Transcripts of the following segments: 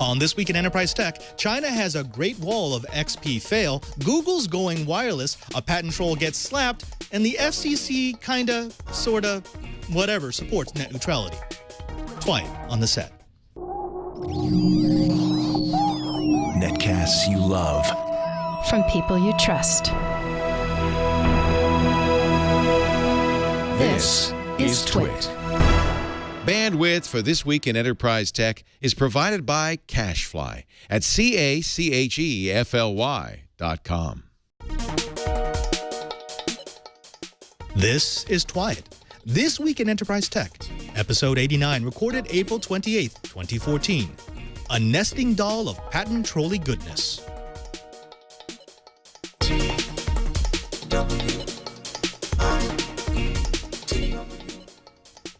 On This Week in Enterprise Tech, China has a Great Wall of XP fail, Google's going wireless, a patent troll gets slapped, and the FCC kinda, sorta, whatever supports net neutrality. Twice on the set. Netcasts you love. From people you trust. This is Twit. Bandwidth for This Week in Enterprise Tech is provided by CacheFly at CACHEFLY.com. This is Twit. This Week in Enterprise Tech, episode 89, recorded April 28th, 2014. A nesting doll of Patent-Trolly goodness.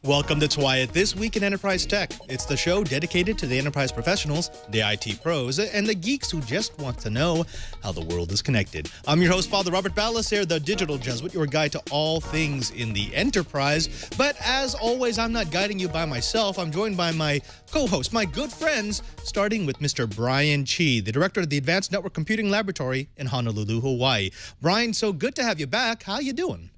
Welcome to Twit, This Week in Enterprise Tech. It's the show dedicated to the enterprise professionals, the IT pros, and the geeks who just want to know how the world is connected. I'm your host, Father Robert BALLECER, the digital Jesuit, your guide to all things in the enterprise. But as always, I'm not guiding you by myself. I'm joined by my co-hosts, my good friends, starting with Mr. Brian CHEE, the director of the Advanced Network Computing Laboratory in Honolulu, Hawaii. Brian, so good to have you back. How you doing?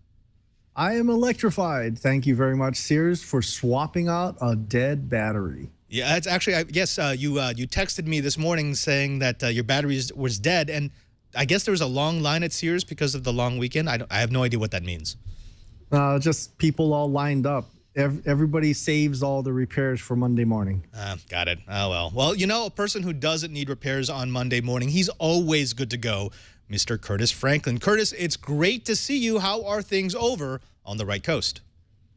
I am electrified. Thank you very much, Sears, for swapping out a dead battery. Yeah, it's actually, yes, you texted me this morning saying that your battery was dead, and I guess there was a long line at Sears because of the long weekend. I have no idea what that means. Just people all lined up. Everybody saves all the repairs for Monday morning. Got it. Oh, well. Well, you know, a person who doesn't need repairs on Monday morning, he's always good to go. Mr. Curtis Franklin. Curtis, it's great to see you. How are things over on the right coast?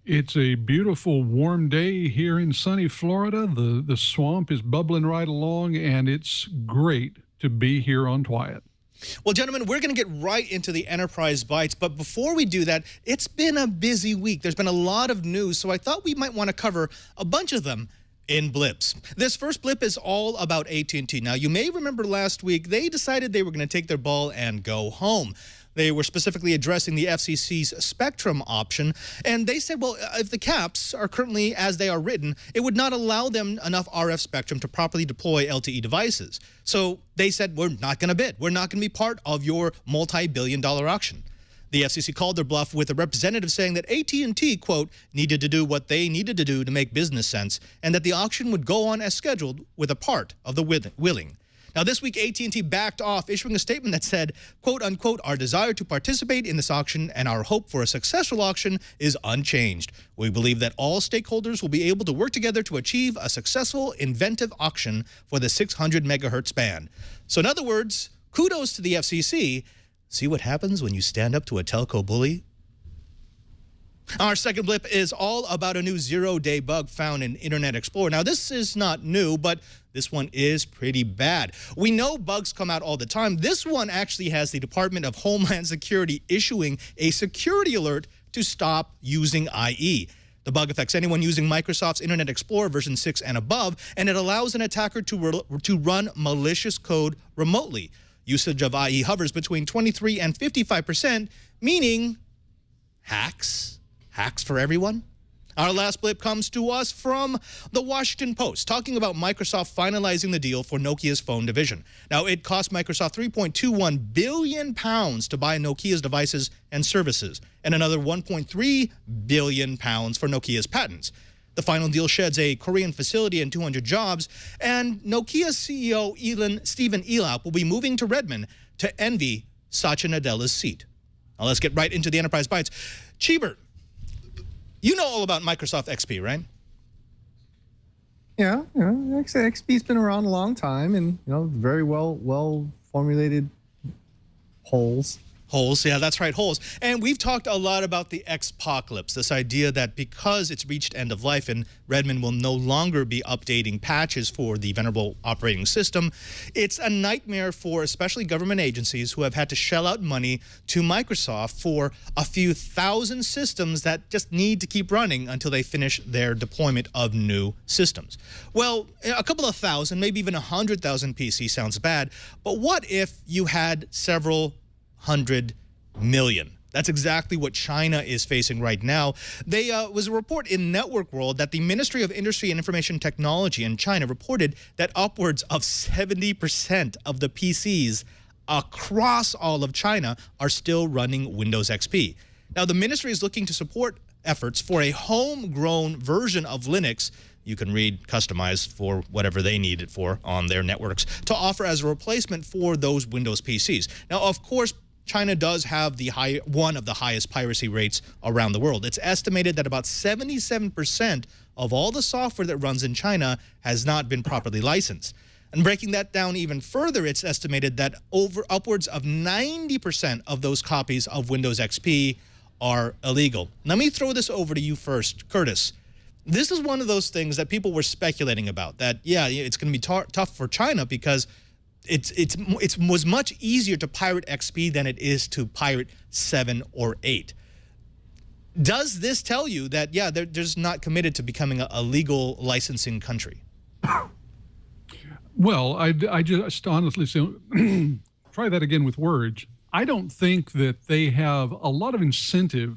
It's a beautiful, warm day here in sunny Florida. The swamp is bubbling right along, and it's great to be here on Twit. Well, gentlemen, we're going to get right into the Enterprise Bites, but before we do that, it's been a busy week. There's been a lot of news, so I thought we might want to cover a bunch of them in blips. This first blip is all about AT&T. Now, you may remember last week, they decided they were going to take their ball and go home. They were specifically addressing the FCC's spectrum option, and they said, well, if the caps are currently as they are written, it would not allow them enough RF spectrum to properly deploy LTE devices. So they said, we're not going to bid. We're not going to be part of your multi-billion-dollar auction. The FCC called their bluff with a representative saying that AT&T, quote, needed to do what they needed to do to make business sense, and that the auction would go on as scheduled with a part of the willing. Now, this week, AT&T backed off, issuing a statement that said, quote, unquote, our desire to participate in this auction and our hope for a successful auction is unchanged. We believe that all stakeholders will be able to work together to achieve a successful, inventive auction for the 600 megahertz band. So in other words, kudos to the FCC. See what happens when you stand up to a telco bully? Our second blip is all about a new zero-day bug found in Internet Explorer. Now, this is not new, but this one is pretty bad. We know bugs come out all the time. This one actually has the Department of Homeland Security issuing a security alert to stop using IE. The bug affects anyone using Microsoft's Internet Explorer version 6 and above, and it allows an attacker to run malicious code remotely. Usage of IE hovers between 23 and 55%, meaning hacks. Hacks for everyone? Our last blip comes to us from the Washington Post, talking about Microsoft finalizing the deal for Nokia's phone division. Now, it cost Microsoft £3.21 billion to buy Nokia's devices and services, and another £1.3 billion for Nokia's patents. The final deal sheds a Korean facility and 200 jobs, and Nokia's CEO Stephen Elop will be moving to Redmond to envy Satya Nadella's seat. Now let's get right into the Enterprise Bites. Cheebert, you know all about Microsoft XP, right? Yeah, XP's been around a long time, and very well formulated holes. Holes, yeah, that's right, holes. And we've talked a lot about the Xpocalypse, this idea that because it's reached end of life and Redmond will no longer be updating patches for the venerable operating system, it's a nightmare for especially government agencies who have had to shell out money to Microsoft for a few thousand systems that just need to keep running until they finish their deployment of new systems. Well, a couple of thousand, maybe even 100,000 PCs sounds bad, but what if you had several 100 million That's exactly what China is facing right now. They was a report in Network World that the Ministry of Industry and Information Technology in China reported that upwards of 70% of the PCs across all of China are still running Windows XP. Now, the ministry is looking to support efforts for a homegrown version of Linux. You can read customized for whatever they need it for on their networks to offer as a replacement for those Windows PCs. Now, of course, China does have one of the highest piracy rates around the world. It's estimated that about 77% of all the software that runs in China has not been properly licensed. And breaking that down even further, it's estimated that upwards of 90% of those copies of Windows XP are illegal. Let me throw this over to you first, Curtis. This is one of those things that people were speculating about, that, yeah, it's going to be tough for China because it was much easier to pirate XP than it is to pirate 7 or 8. Does this tell you that, yeah, they're just not committed to becoming a legal licensing country? Well, I just honestly try that again with words. I don't think that they have a lot of incentive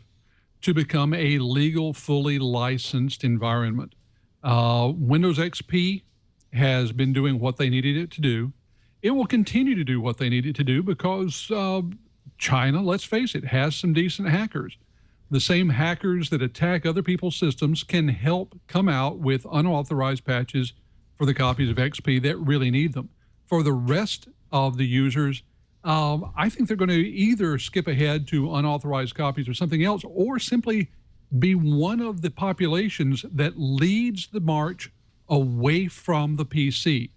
to become a legal, fully licensed environment. Windows XP has been doing what they needed it to do. It will continue to do what they need it to do because China, let's face it, has some decent hackers. The same hackers that attack other people's systems can help come out with unauthorized patches for the copies of XP that really need them. For the rest of the users, I think they're going to either skip ahead to unauthorized copies or something else, or simply be one of the populations that leads the march away from the PC.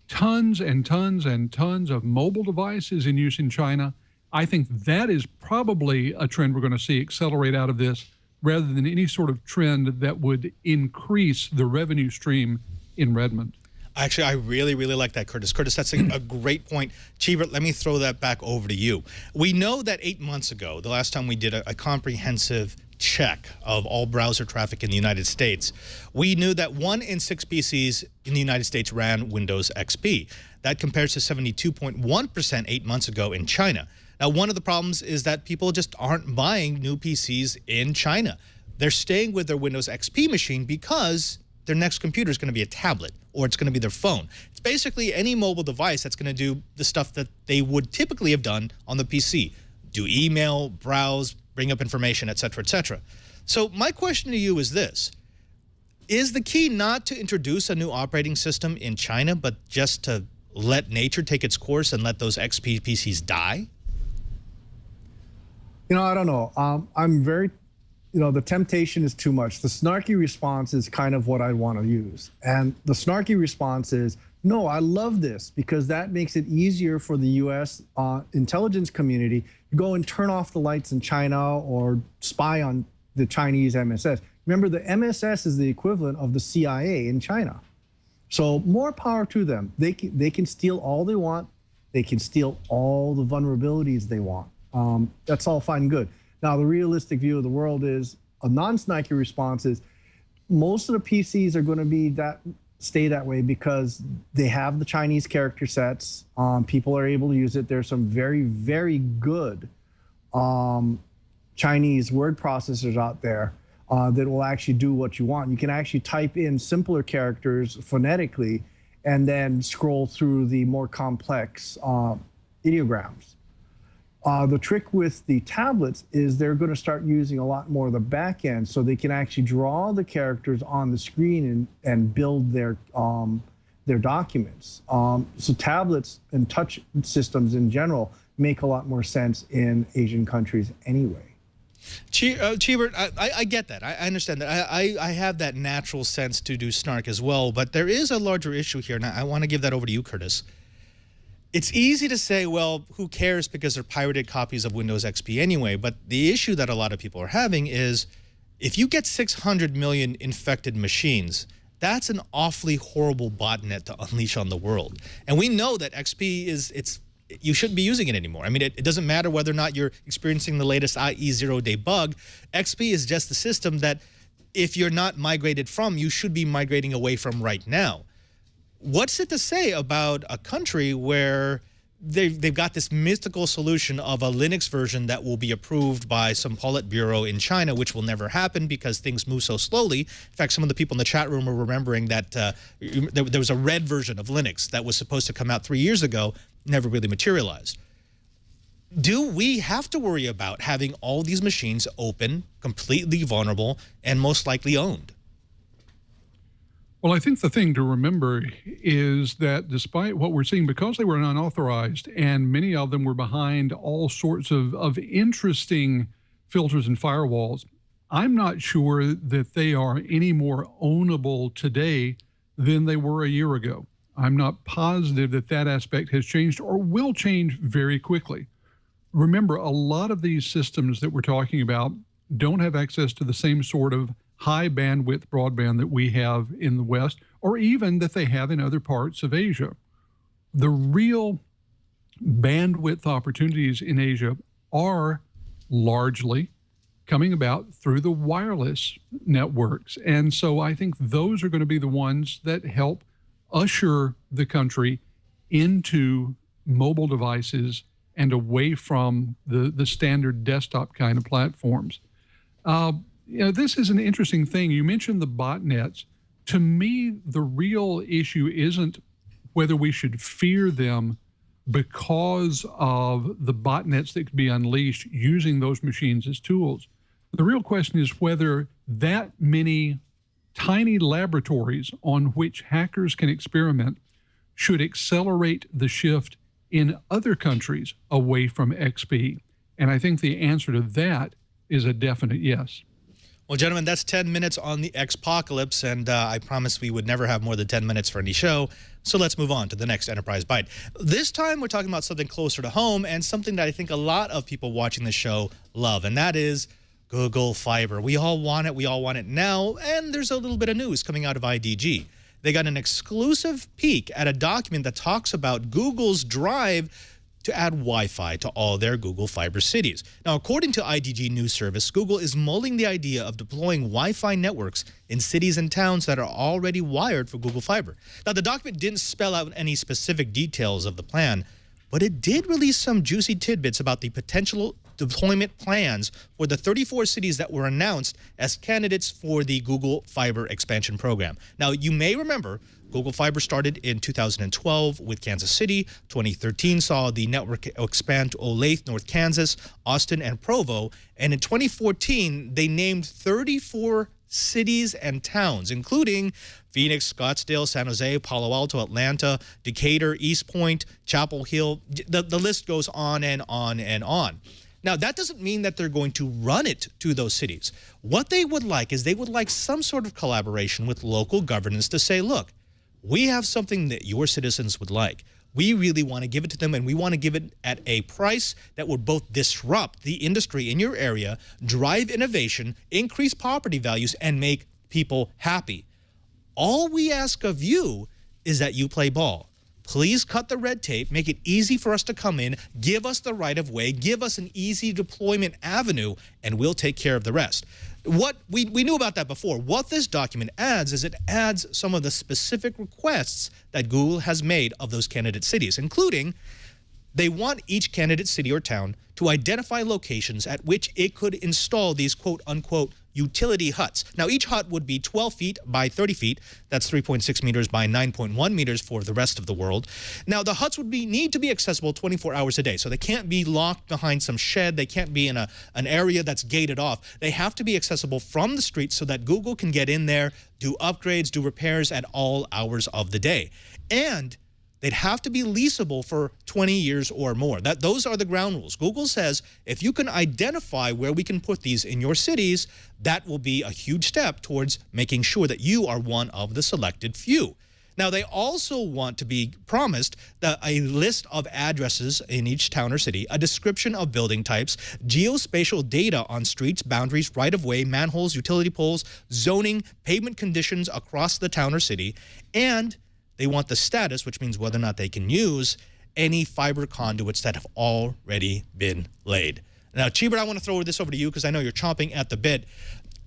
Tons and tons and tons of mobile devices in use in China. I think that is probably a trend we're going to see accelerate out of this, rather than any sort of trend that would increase the revenue stream in Redmond. Actually, I really, really like that, Curtis. Curtis, that's a great point. Cheever, let me throw that back over to you. We know that 8 months ago, the last time we did a comprehensive check of all browser traffic in the United States, we knew that 1 in 6 PCs in the United States ran Windows XP. That compares to 72.1% 8 months ago in China. Now, one of the problems is that people just aren't buying new PCs in China. They're staying with their Windows XP machine because their next computer is going to be a tablet or it's going to be their phone. It's basically any mobile device that's going to do the stuff that they would typically have done on the PC. Do email, browse, bring up information, et cetera, et cetera. So my question to you is this. Is the key not to introduce a new operating system in China, but just to let nature take its course and let those XP PCs die? You know, I don't know. I'm very, the temptation is too much. The snarky response is kind of what I want to use. And the snarky response is, no, I love this because that makes it easier for the U.S. Intelligence community to go and turn off the lights in China or spy on the Chinese MSS. Remember, the MSS is the equivalent of the CIA in China. So more power to them. They can steal all they want. They can steal all the vulnerabilities they want. That's all fine and good. Now, the realistic view of the world is a non-snarky response is most of the PCs are going to stay that way because they have the Chinese character sets. People are able to use it. There's some very, very good Chinese word processors out there that will actually do what you want. You can actually type in simpler characters phonetically and then scroll through the more complex ideograms. The trick with the tablets is they're going to start using a lot more of the back end, so they can actually draw the characters on the screen and build their documents. So tablets and touch systems in general make a lot more sense in Asian countries anyway. Cheever, I get that. I understand that. I have that natural sense to do snark as well, but there is a larger issue here, and I want to give that over to you, Curtis. It's easy to say, well, who cares because they're pirated copies of Windows XP anyway, but the issue that a lot of people are having is if you get 600 million infected machines, that's an awfully horrible botnet to unleash on the world. And we know that XP you shouldn't be using it anymore. I mean, it doesn't matter whether or not you're experiencing the latest IE zero-day bug. XP is just the system that if you're not migrated from, you should be migrating away from right now. What's it to say about a country where they've got this mystical solution of a Linux version that will be approved by some Politburo in China, which will never happen because things move so slowly. In fact, some of the people in the chat room are remembering that there was a red version of Linux that was supposed to come out 3 years ago, never really materialized. Do we have to worry about having all these machines open, completely vulnerable, and most likely owned? Well, I think the thing to remember is that despite what we're seeing, because they were unauthorized and many of them were behind all sorts of interesting filters and firewalls, I'm not sure that they are any more ownable today than they were a year ago. I'm not positive that that aspect has changed or will change very quickly. Remember, a lot of these systems that we're talking about don't have access to the same sort of high bandwidth broadband that we have in the West, or even that they have in other parts of Asia. The real bandwidth opportunities in Asia are largely coming about through the wireless networks. And so I think those are going to be the ones that help usher the country into mobile devices and away from the standard desktop kind of platforms. This is an interesting thing. You mentioned the botnets. To me, the real issue isn't whether we should fear them because of the botnets that could be unleashed using those machines as tools. The real question is whether that many tiny laboratories on which hackers can experiment should accelerate the shift in other countries away from XP. And I think the answer to that is a definite yes. Well, gentlemen, that's 10 minutes on the Xpocalypse, and I promised we would never have more than 10 minutes for any show, so let's move on to the next Enterprise Byte. This time, we're talking about something closer to home and something that I think a lot of people watching the show love, and that is Google Fiber. We all want it now, and there's a little bit of news coming out of IDG. They got an exclusive peek at a document that talks about Google's drive to add Wi-Fi to all their Google Fiber cities. Now, according to IDG News Service, Google is mulling the idea of deploying Wi-Fi networks in cities and towns that are already wired for Google Fiber. Now, the document didn't spell out any specific details of the plan, but it did release some juicy tidbits about the potential deployment plans for the 34 cities that were announced as candidates for the Google Fiber expansion program. Now, you may remember Google Fiber started in 2012 with Kansas City. 2013 saw the network expand to Olathe, North Kansas, Austin, and Provo. And in 2014, they named 34 cities and towns, including Phoenix, Scottsdale, San Jose, Palo Alto, Atlanta, Decatur, East Point, Chapel Hill. The list goes on and on and on. Now, that doesn't mean that they're going to run it to those cities. What they would like is they would like some sort of collaboration with local governance to say, look, we have something that your citizens would like. We really want to give it to them, and we want to give it at a price that would both disrupt the industry in your area, drive innovation, increase property values, and make people happy. All we ask of you is that you play ball. Please cut the red tape, make it easy for us to come in, give us the right of way, give us an easy deployment avenue, and we'll take care of the rest. What we knew about that before. What this document adds is it adds some of the specific requests that Google has made of those candidate cities, including they want each candidate city or town to identify locations at which it could install these quote-unquote utility huts. Now, each hut would be 12 feet by 30 feet. That's 3.6 meters by 9.1 meters for the rest of the world. Now, the huts would need to be accessible 24 hours a day. So they can't be locked behind some shed. They can't be in an area that's gated off. They have to be accessible from the street so that Google can get in there, do upgrades, do repairs at all hours of the day. And they'd have to be leasable for 20 years or more. Those are the ground rules. Google says if you can identify where we can put these in your cities, that will be a huge step towards making sure that you are one of the selected few. Now, they also want to be promised a list of addresses in each town or city, a description of building types, geospatial data on streets, boundaries, right-of-way, manholes, utility poles, zoning, pavement conditions across the town or city, and they want the status, which means whether or not they can use any fiber conduits that have already been laid. Now, Cheebert, I want to throw this over to you because I know you're chomping at the bit.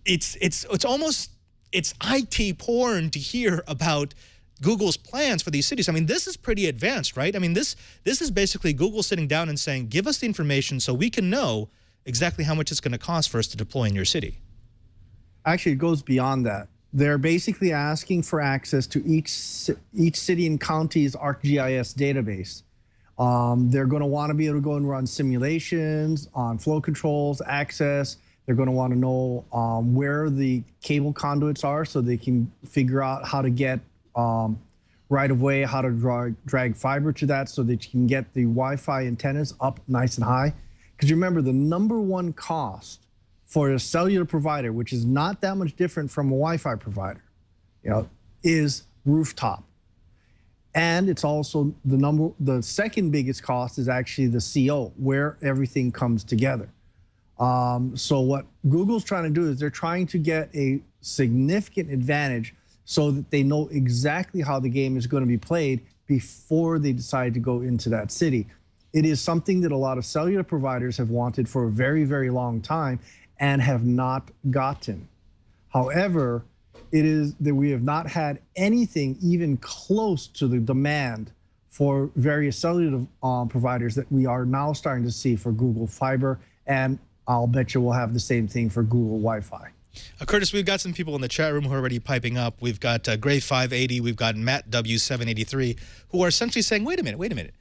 It's almost IT porn to hear about Google's plans for these cities. I mean, this is pretty advanced, right? I mean, this is basically Google sitting down and saying, give us the information so we can know exactly how much it's going to cost for us to deploy in your city. Actually, it goes beyond that. They're basically asking for access to each city and county's ArcGIS database. They're going to want to be able to go and run simulations on flow controls, access. They're going to want to know where the cable conduits are so they can figure out how to get right of way, how to drag fiber to that so that you can get the Wi-Fi antennas up nice and high. Because remember, the #1 cost for a cellular provider, which is not that much different from a Wi-Fi provider, is rooftop. And it's also the second biggest cost is actually the CO, where everything comes together. So what Google's trying to do is they're trying to get a significant advantage so that they know exactly how the game is going to be played before they decide to go into that city. It is something that a lot of cellular providers have wanted for a very, very long time and have not gotten. However, it is that we have not had anything even close to the demand for various cellular providers that we are now starting to see for Google Fiber, and I'll bet you we'll have the same thing for Google Wi-Fi. Curtis, we've got some people in the chat room who are already piping up. We've got Gray580, we've got Matt W783, who are essentially saying, wait a minute.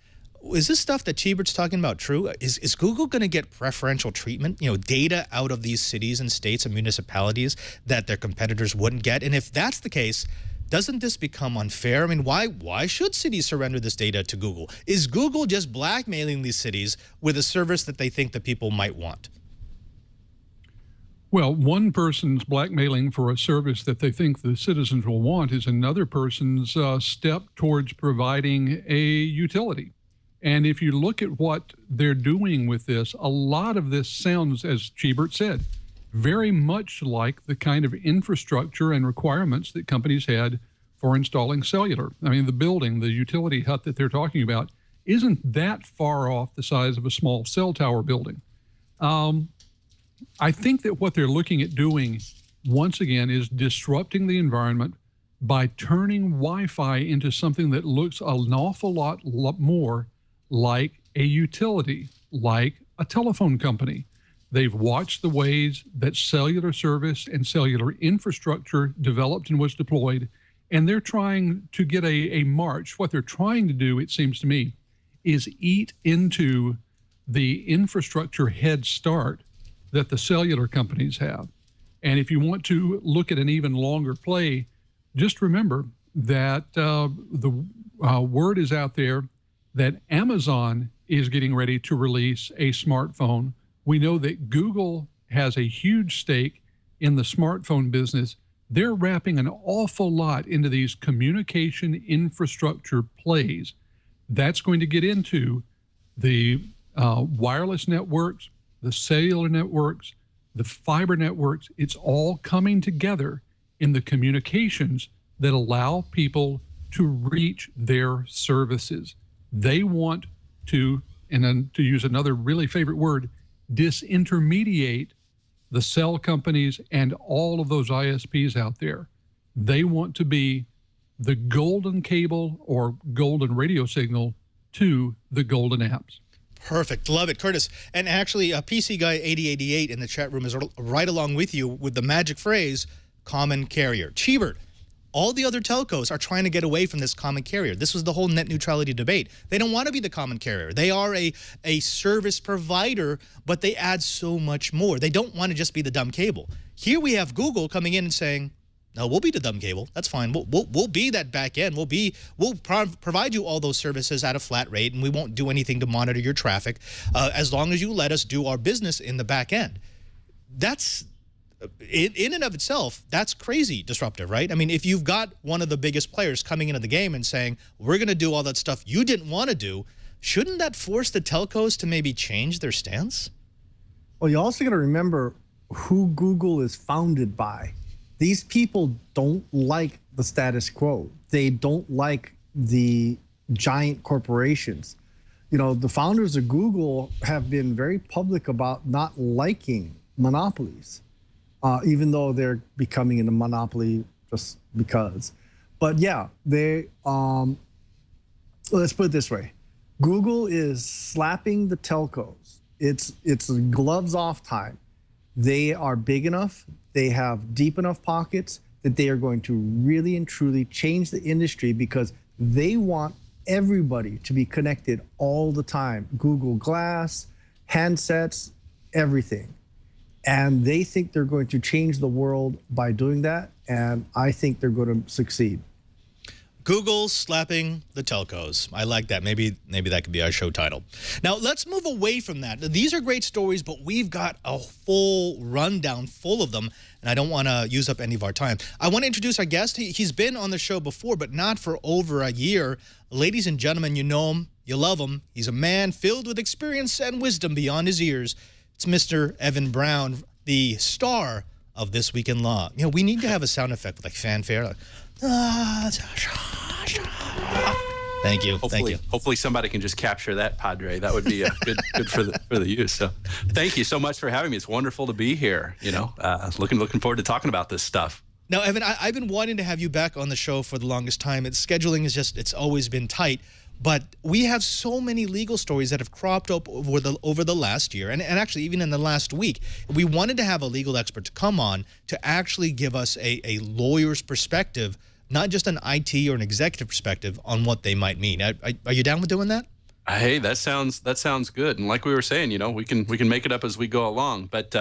Is this stuff that Cheebert's talking about true? Is Google going to get preferential treatment, data out of these cities and states and municipalities that their competitors wouldn't get? And if that's the case, doesn't this become unfair? I mean, why should cities surrender this data to Google? Is Google just blackmailing these cities with a service that they think the people might want? Well, one person's blackmailing for a service that they think the citizens will want is another person's step towards providing a utility. And if you look at what they're doing with this, a lot of this sounds, as Cheebert said, very much like the kind of infrastructure and requirements that companies had for installing cellular. I mean, the building, the utility hut that they're talking about, isn't that far off the size of a small cell tower building. I think that what they're looking at doing, once again, is disrupting the environment by turning Wi-Fi into something that looks an awful lot more like a utility, like a telephone company. They've watched the ways that cellular service and cellular infrastructure developed and was deployed, and they're trying to get a march. What they're trying to do, it seems to me, is eat into the infrastructure head start that the cellular companies have. And if you want to look at an even longer play, just remember that the word is out there that Amazon is getting ready to release a smartphone. We know that Google has a huge stake in the smartphone business. They're wrapping an awful lot into these communication infrastructure plays. That's going to get into the wireless networks, the cellular networks, the fiber networks. It's all coming together in the communications that allow people to reach their services. They want to, and then to use another really favorite word, disintermediate the cell companies and all of those ISPs out there. They want to be the golden cable or golden radio signal to the golden apps. Perfect. Love it, Curtis. And actually, PC Guy 8088 in the chat room is right along with you with the magic phrase, common carrier. Cheebert, all the other telcos are trying to get away from this common carrier. This was the whole net neutrality debate. They don't want to be the common carrier. They are a service provider, but they add so much more. They don't want to just be the dumb cable. Here we have Google coming in and saying, no, we'll be the dumb cable. That's fine. We'll be that back end. We'll provide you all those services at a flat rate, and we won't do anything to monitor your traffic as long as you let us do our business in the back end. That's in and of itself, that's crazy disruptive, right? I mean, if you've got one of the biggest players coming into the game and saying, we're going to do all that stuff you didn't want to do, shouldn't that force the telcos to maybe change their stance? Well, you also got to remember who Google is founded by. These people don't like the status quo. They don't like the giant corporations. The founders of Google have been very public about not liking monopolies. Even though they're becoming a monopoly just because. But yeah, they let's put it this way. Google is slapping the telcos. It's gloves off time. They are big enough, they have deep enough pockets that they are going to really and truly change the industry because they want everybody to be connected all the time. Google Glass, handsets, everything. And they think they're going to change the world by doing that. And I think they're going to succeed. Google slapping the telcos. I like that. Maybe that could be our show title. Now, let's move away from that. These are great stories, but we've got a full rundown full of them, and I don't want to use up any of our time. I want to introduce our guest. He's been on the show before, but not for over a year. Ladies and gentlemen, you know him, you love him. He's a man filled with experience and wisdom beyond his years. It's Mr. Evan Brown, the star of This Week in Law. You know, we need to have a sound effect with like fanfare. Like, thank you. Thank you. Hopefully somebody can just capture that, Padre. That would be good for the use. So thank you so much for having me. It's wonderful to be here. You know, looking forward to talking about this stuff. Now, Evan, I've been wanting to have you back on the show for the longest time. Scheduling is it's always been tight. But we have so many legal stories that have cropped up over the last year, and actually even in the last week. We wanted to have a legal expert to come on to actually give us a lawyer's perspective, not just an IT or an executive perspective on what they might mean. Are you down with doing that? Hey, that sounds good. And like we were saying, you know, we can make it up as we go along. But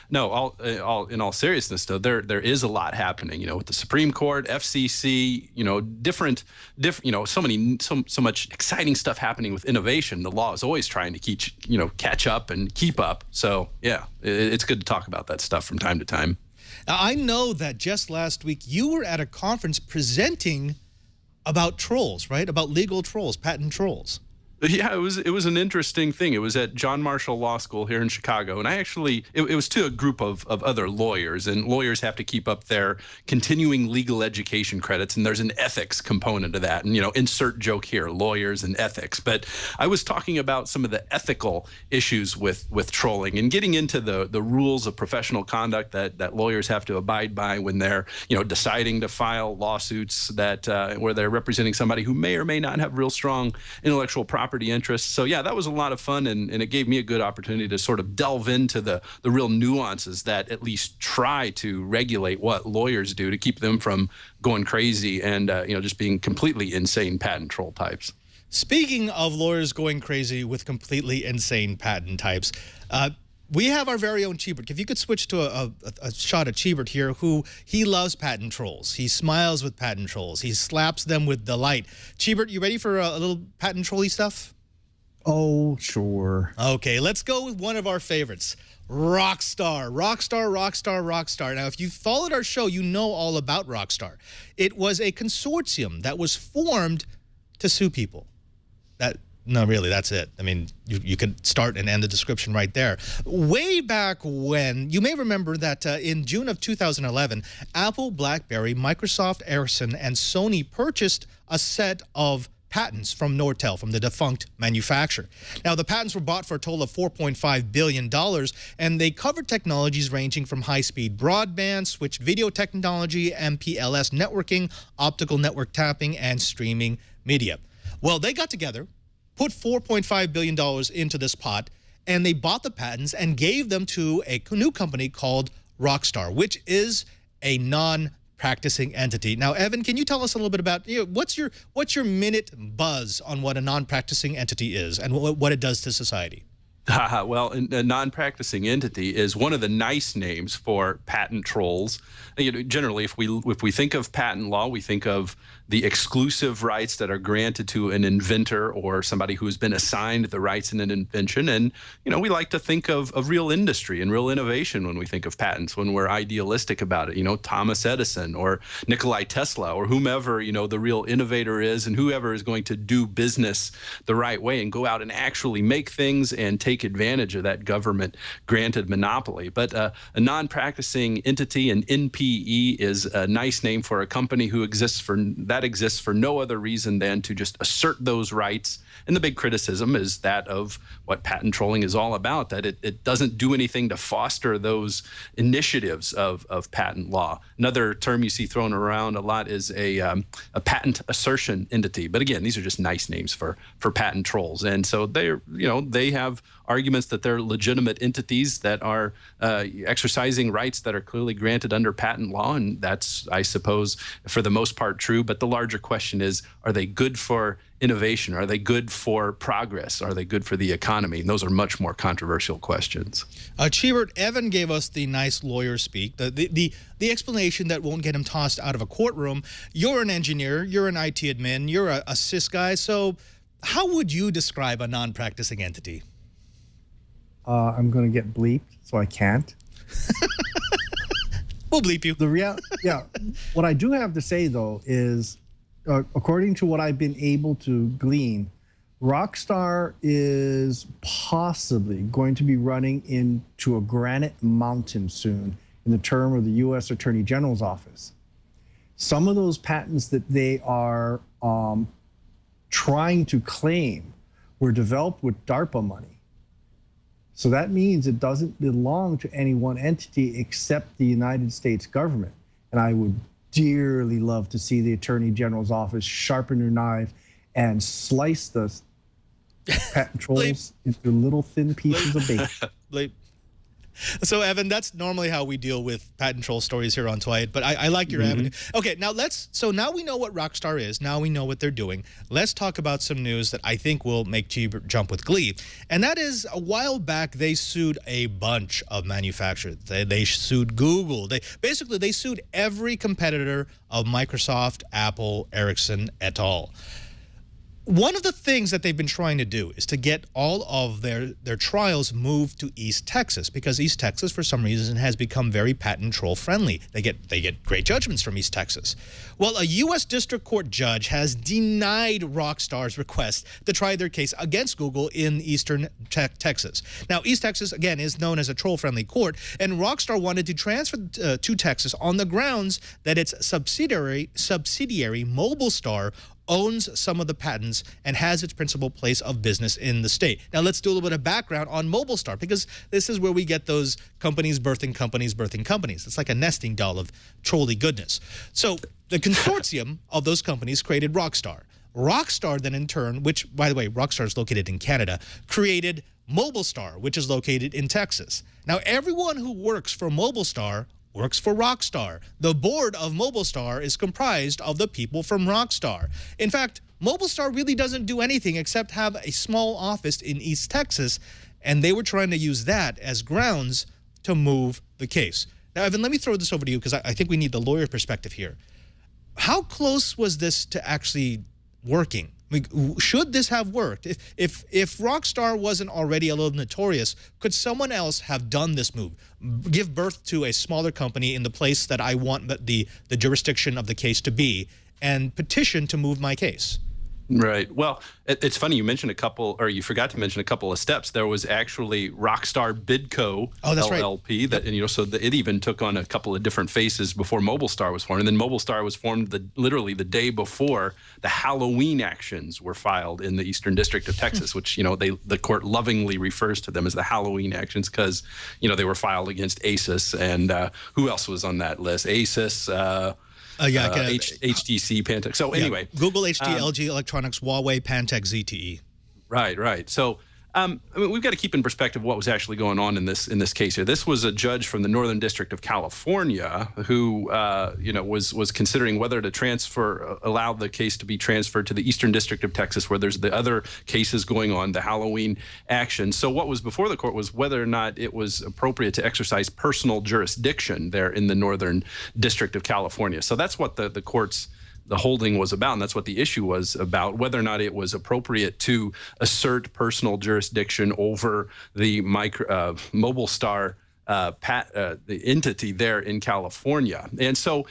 no, in all seriousness, though, there is a lot happening. You know, with the Supreme Court, FCC, you know, different, you know, so much exciting stuff happening with innovation. The law is always trying to catch up and keep up. So yeah, it's good to talk about that stuff from time to time. Now, I know that just last week you were at a conference presenting about trolls, right? About legal trolls, patent trolls. Yeah, it was an interesting thing. It was at John Marshall Law School here in Chicago, and I actually it was to a group of other lawyers, and lawyers have to keep up their continuing legal education credits, and there's an ethics component to that. And you know, insert joke here, lawyers and ethics. But I was talking about some of the ethical issues with trolling and getting into the rules of professional conduct that lawyers have to abide by when they're deciding to file lawsuits that where they're representing somebody who may or may not have real strong intellectual property interests. So yeah, that was a lot of fun, and it gave me a good opportunity to sort of delve into the real nuances that at least try to regulate what lawyers do to keep them from going crazy and just being completely insane patent troll types. Speaking of lawyers going crazy with completely insane patent types, we have our very own Cheebert. If you could switch to a shot of Cheebert here, who he loves patent trolls. He smiles with patent trolls. He slaps them with delight. Cheebert, you ready for a little patent trolly stuff? Oh, sure. Okay, let's go with one of our favorites. Rockstar. Now, if you followed our show, you know all about Rockstar. It was a consortium that was formed to sue people. No, really, that's it. I mean, you could start and end the description right there. Way back when, you may remember that in June of 2011, Apple, BlackBerry, Microsoft, Ericsson, and Sony purchased a set of patents from Nortel, from the defunct manufacturer. Now, the patents were bought for a total of $4.5 billion, and they covered technologies ranging from high-speed broadband, switched video technology, MPLS networking, optical network tapping, and streaming media. Well, they got together, put $4.5 billion into this pot, and they bought the patents and gave them to a new company called Rockstar, which is a non-practicing entity. Now, Evan, can you tell us a little bit about, what's your minute buzz on what a non-practicing entity is and what it does to society? Well, a non-practicing entity is one of the nice names for patent trolls. Generally, if we think of patent law, we think of the exclusive rights that are granted to an inventor or somebody who has been assigned the rights in an invention. And, we like to think of real industry and real innovation when we think of patents, when we're idealistic about it. Thomas Edison or Nikola Tesla or whomever, the real innovator is, and whoever is going to do business the right way and go out and actually make things and take advantage of that government granted monopoly. But a non-practicing entity, an NPE, is a nice name for a company who exists for that that exists for no other reason than to just assert those rights. And the big criticism is that of what patent trolling is all about, that it doesn't do anything to foster those initiatives of patent law. Another term you see thrown around a lot is a patent assertion entity. But again, these are just nice names for patent trolls. And so they have arguments that they're legitimate entities that are exercising rights that are clearly granted under patent law. And that's, I suppose, for the most part true. But the larger question is, are they good for innovation? Are they good for progress? Are they good for the economy? And those are much more controversial questions. Cheebert, Evan gave us the nice lawyer speak, the explanation that won't get him tossed out of a courtroom. You're an engineer, you're an IT admin, you're a sys guy. So how would you describe a non-practicing entity? I'm going to get bleeped, so I can't. We'll bleep you. Yeah. What I do have to say, though, is according to what I've been able to glean, Rockstar is possibly going to be running into a granite mountain soon in the term of the U.S. Attorney General's office. Some of those patents that they are trying to claim were developed with DARPA money. So that means it doesn't belong to any one entity except the United States government. And I would dearly love to see the Attorney General's office sharpen their knife and slice the patent trolls into little thin pieces of bacon. So, Evan, that's normally how we deal with patent troll stories here on Twilight, but I like your avenue. Okay, now now we know what Rockstar is. Now we know what they're doing. Let's talk about some news that I think will make Cheebert jump with glee. And that is, a while back, they sued a bunch of manufacturers. They sued Google. They sued every competitor of Microsoft, Apple, Ericsson, et al. One of the things that they've been trying to do is to get all of their trials moved to East Texas, because East Texas, for some reason, has become very patent troll friendly. They get great judgments from East Texas. Well, a U.S. District Court judge has denied Rockstar's request to try their case against Google in Eastern Texas. Now, East Texas, again, is known as a troll-friendly court, and Rockstar wanted to transfer to Texas on the grounds that its subsidiary MobileStar owns some of the patents and has its principal place of business in the state. Now, let's do a little bit of background on MobileStar, because this is where we get those companies birthing companies birthing companies. It's like a nesting doll of trolly goodness. So the consortium of those companies created Rockstar. Rockstar then, in turn, which, by the way, Rockstar is located in Canada, created MobileStar, which is located in Texas. Now, everyone who works for MobileStar works for Rockstar. The board of MobileStar is comprised of the people from Rockstar. In fact, MobileStar really doesn't do anything except have a small office in East Texas, and they were trying to use that as grounds to move the case. Now, Evan, let me throw this over to you, because I think we need the lawyer perspective here. How close was this to actually working? I mean, should this have worked? If Rockstar wasn't already a little notorious, could someone else have done this move? Give birth to a smaller company in the place that I want the jurisdiction of the case to be, and petition to move my case? Right. Well, it's funny you mentioned you forgot to mention a couple of steps. There was actually Rockstar Bidco LLP, right. So it even took on a couple of different faces before MobileStar was formed. And then MobileStar was formed literally the day before the Halloween actions were filed in the Eastern District of Texas, which the court lovingly refers to them as the Halloween actions, because they were filed against Asus, and who else was on that list? Asus. HTC, Pantech. So anyway, Google, HD, LG Electronics, Huawei, Pantech, ZTE. Right. So we've got to keep in perspective what was actually going on in this case here. This was a judge from the Northern District of California who was considering whether to allow the case to be transferred to the Eastern District of Texas, where there's the other cases going on, the Halloween action. So what was before the court was whether or not it was appropriate to exercise personal jurisdiction there in the Northern District of California. So that's what the court's holding was about, and that's what the issue was about, whether or not it was appropriate to assert personal jurisdiction over the MobileStar the entity there in California. And so,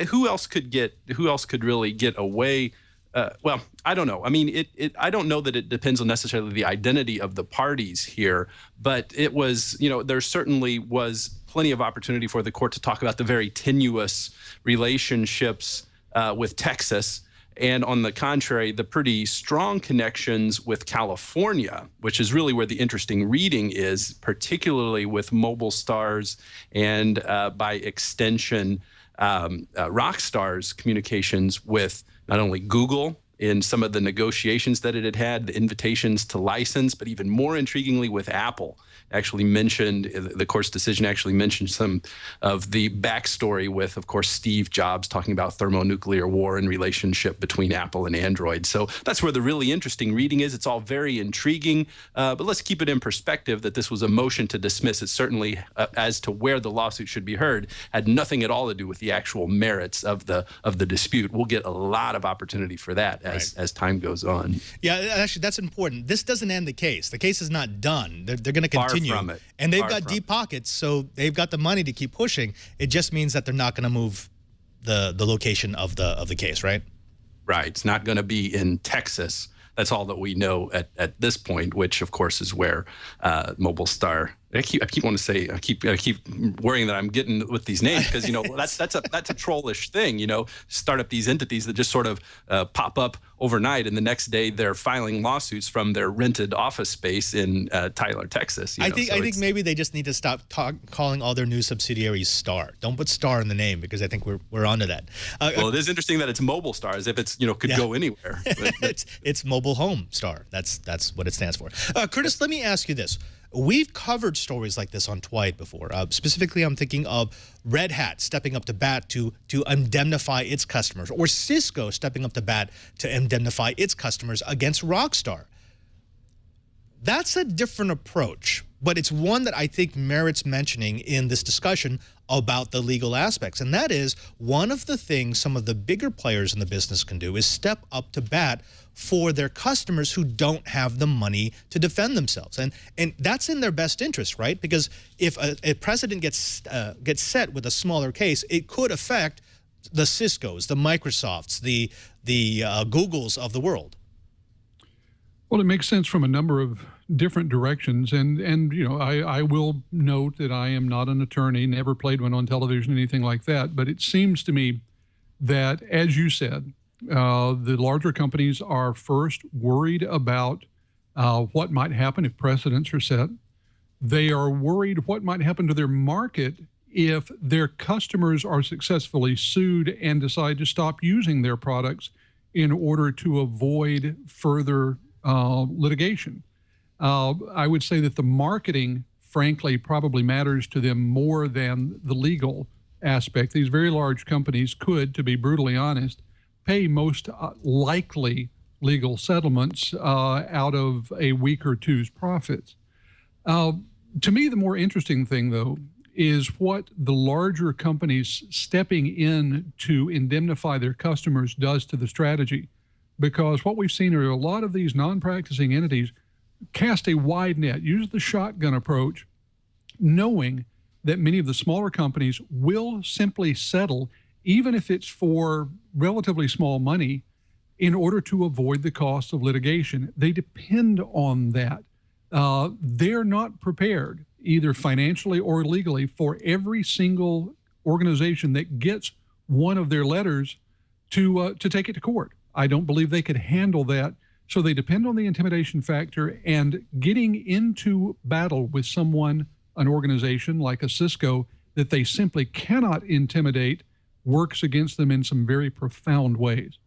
who else could really get away? Well, I don't know. I mean, I don't know that it depends on necessarily the identity of the parties here, but it was, there certainly was plenty of opportunity for the court to talk about the very tenuous relationships with Texas. And on the contrary, the pretty strong connections with California, which is really where the interesting reading is, particularly with mobile stars and by extension, Rockstar's communications with not only Google in some of the negotiations that it had, the invitations to license, but even more intriguingly with Apple. Actually mentioned, the court's decision actually mentioned some of the backstory with, of course, Steve Jobs talking about thermonuclear war and relationship between Apple and Android. So that's where the really interesting reading is. It's all very intriguing, but let's keep it in perspective that this was a motion to dismiss. It certainly, as to where the lawsuit should be heard, had nothing at all to do with the actual merits of the dispute. We'll get a lot of opportunity for that as time goes on. Yeah, actually, that's important. This doesn't end the case. The case is not done. They're going to continue. From it. And they've got deep pockets, so they've got the money to keep pushing. It just means that they're not going to move the location of the case, right? Right. It's not going to be in Texas. That's all that we know at this point, which of course is where Mobile Star. I keep wanting to say I keep worrying that I'm getting with these names because that's a trollish thing. Start up these entities that just sort of pop up overnight, and the next day they're filing lawsuits from their rented office space in Tyler, Texas. I think maybe they just need to stop calling all their new subsidiaries Star. Don't put Star in the name because I think we're onto that. Well, it is interesting that it's Mobile Star, as if it's could go anywhere. It's Mobile Home Star. That's what it stands for. Curtis, let me ask you this. We've covered stories like this on Twite before. Specifically, I'm thinking of Red Hat stepping up to bat to indemnify its customers, or Cisco stepping up to bat to indemnify its customers against Rockstar. That's a different approach, but it's one that I think merits mentioning in this discussion about the legal aspects. And that is one of the things some of the bigger players in the business can do is step up to bat for their customers who don't have the money to defend themselves. And that's in their best interest, right? Because if a precedent gets set with a smaller case, it could affect the Ciscos, the Microsofts, the Googles of the world. Well, it makes sense from a number of different directions. And I will note that I am not an attorney, never played one on television, anything like that. But it seems to me that, as you said, the larger companies are first worried about what might happen if precedents are set. They are worried what might happen to their market if their customers are successfully sued and decide to stop using their products in order to avoid further litigation. I would say that the marketing, frankly, probably matters to them more than the legal aspect. These very large companies could, to be brutally honest, pay most likely legal settlements out of a week or two's profits. To me, the more interesting thing, though, is what the larger companies stepping in to indemnify their customers does to the strategy. Because what we've seen are a lot of these non-practicing entities cast a wide net, use the shotgun approach, knowing that many of the smaller companies will simply settle, even if it's for relatively small money, in order to avoid the cost of litigation. They depend on that. They're not prepared, either financially or legally, for every single organization that gets one of their letters to take it to court. I don't believe they could handle that. So they depend on the intimidation factor, and getting into battle with someone, an organization like a Cisco, that they simply cannot intimidate, works against them in some very profound ways.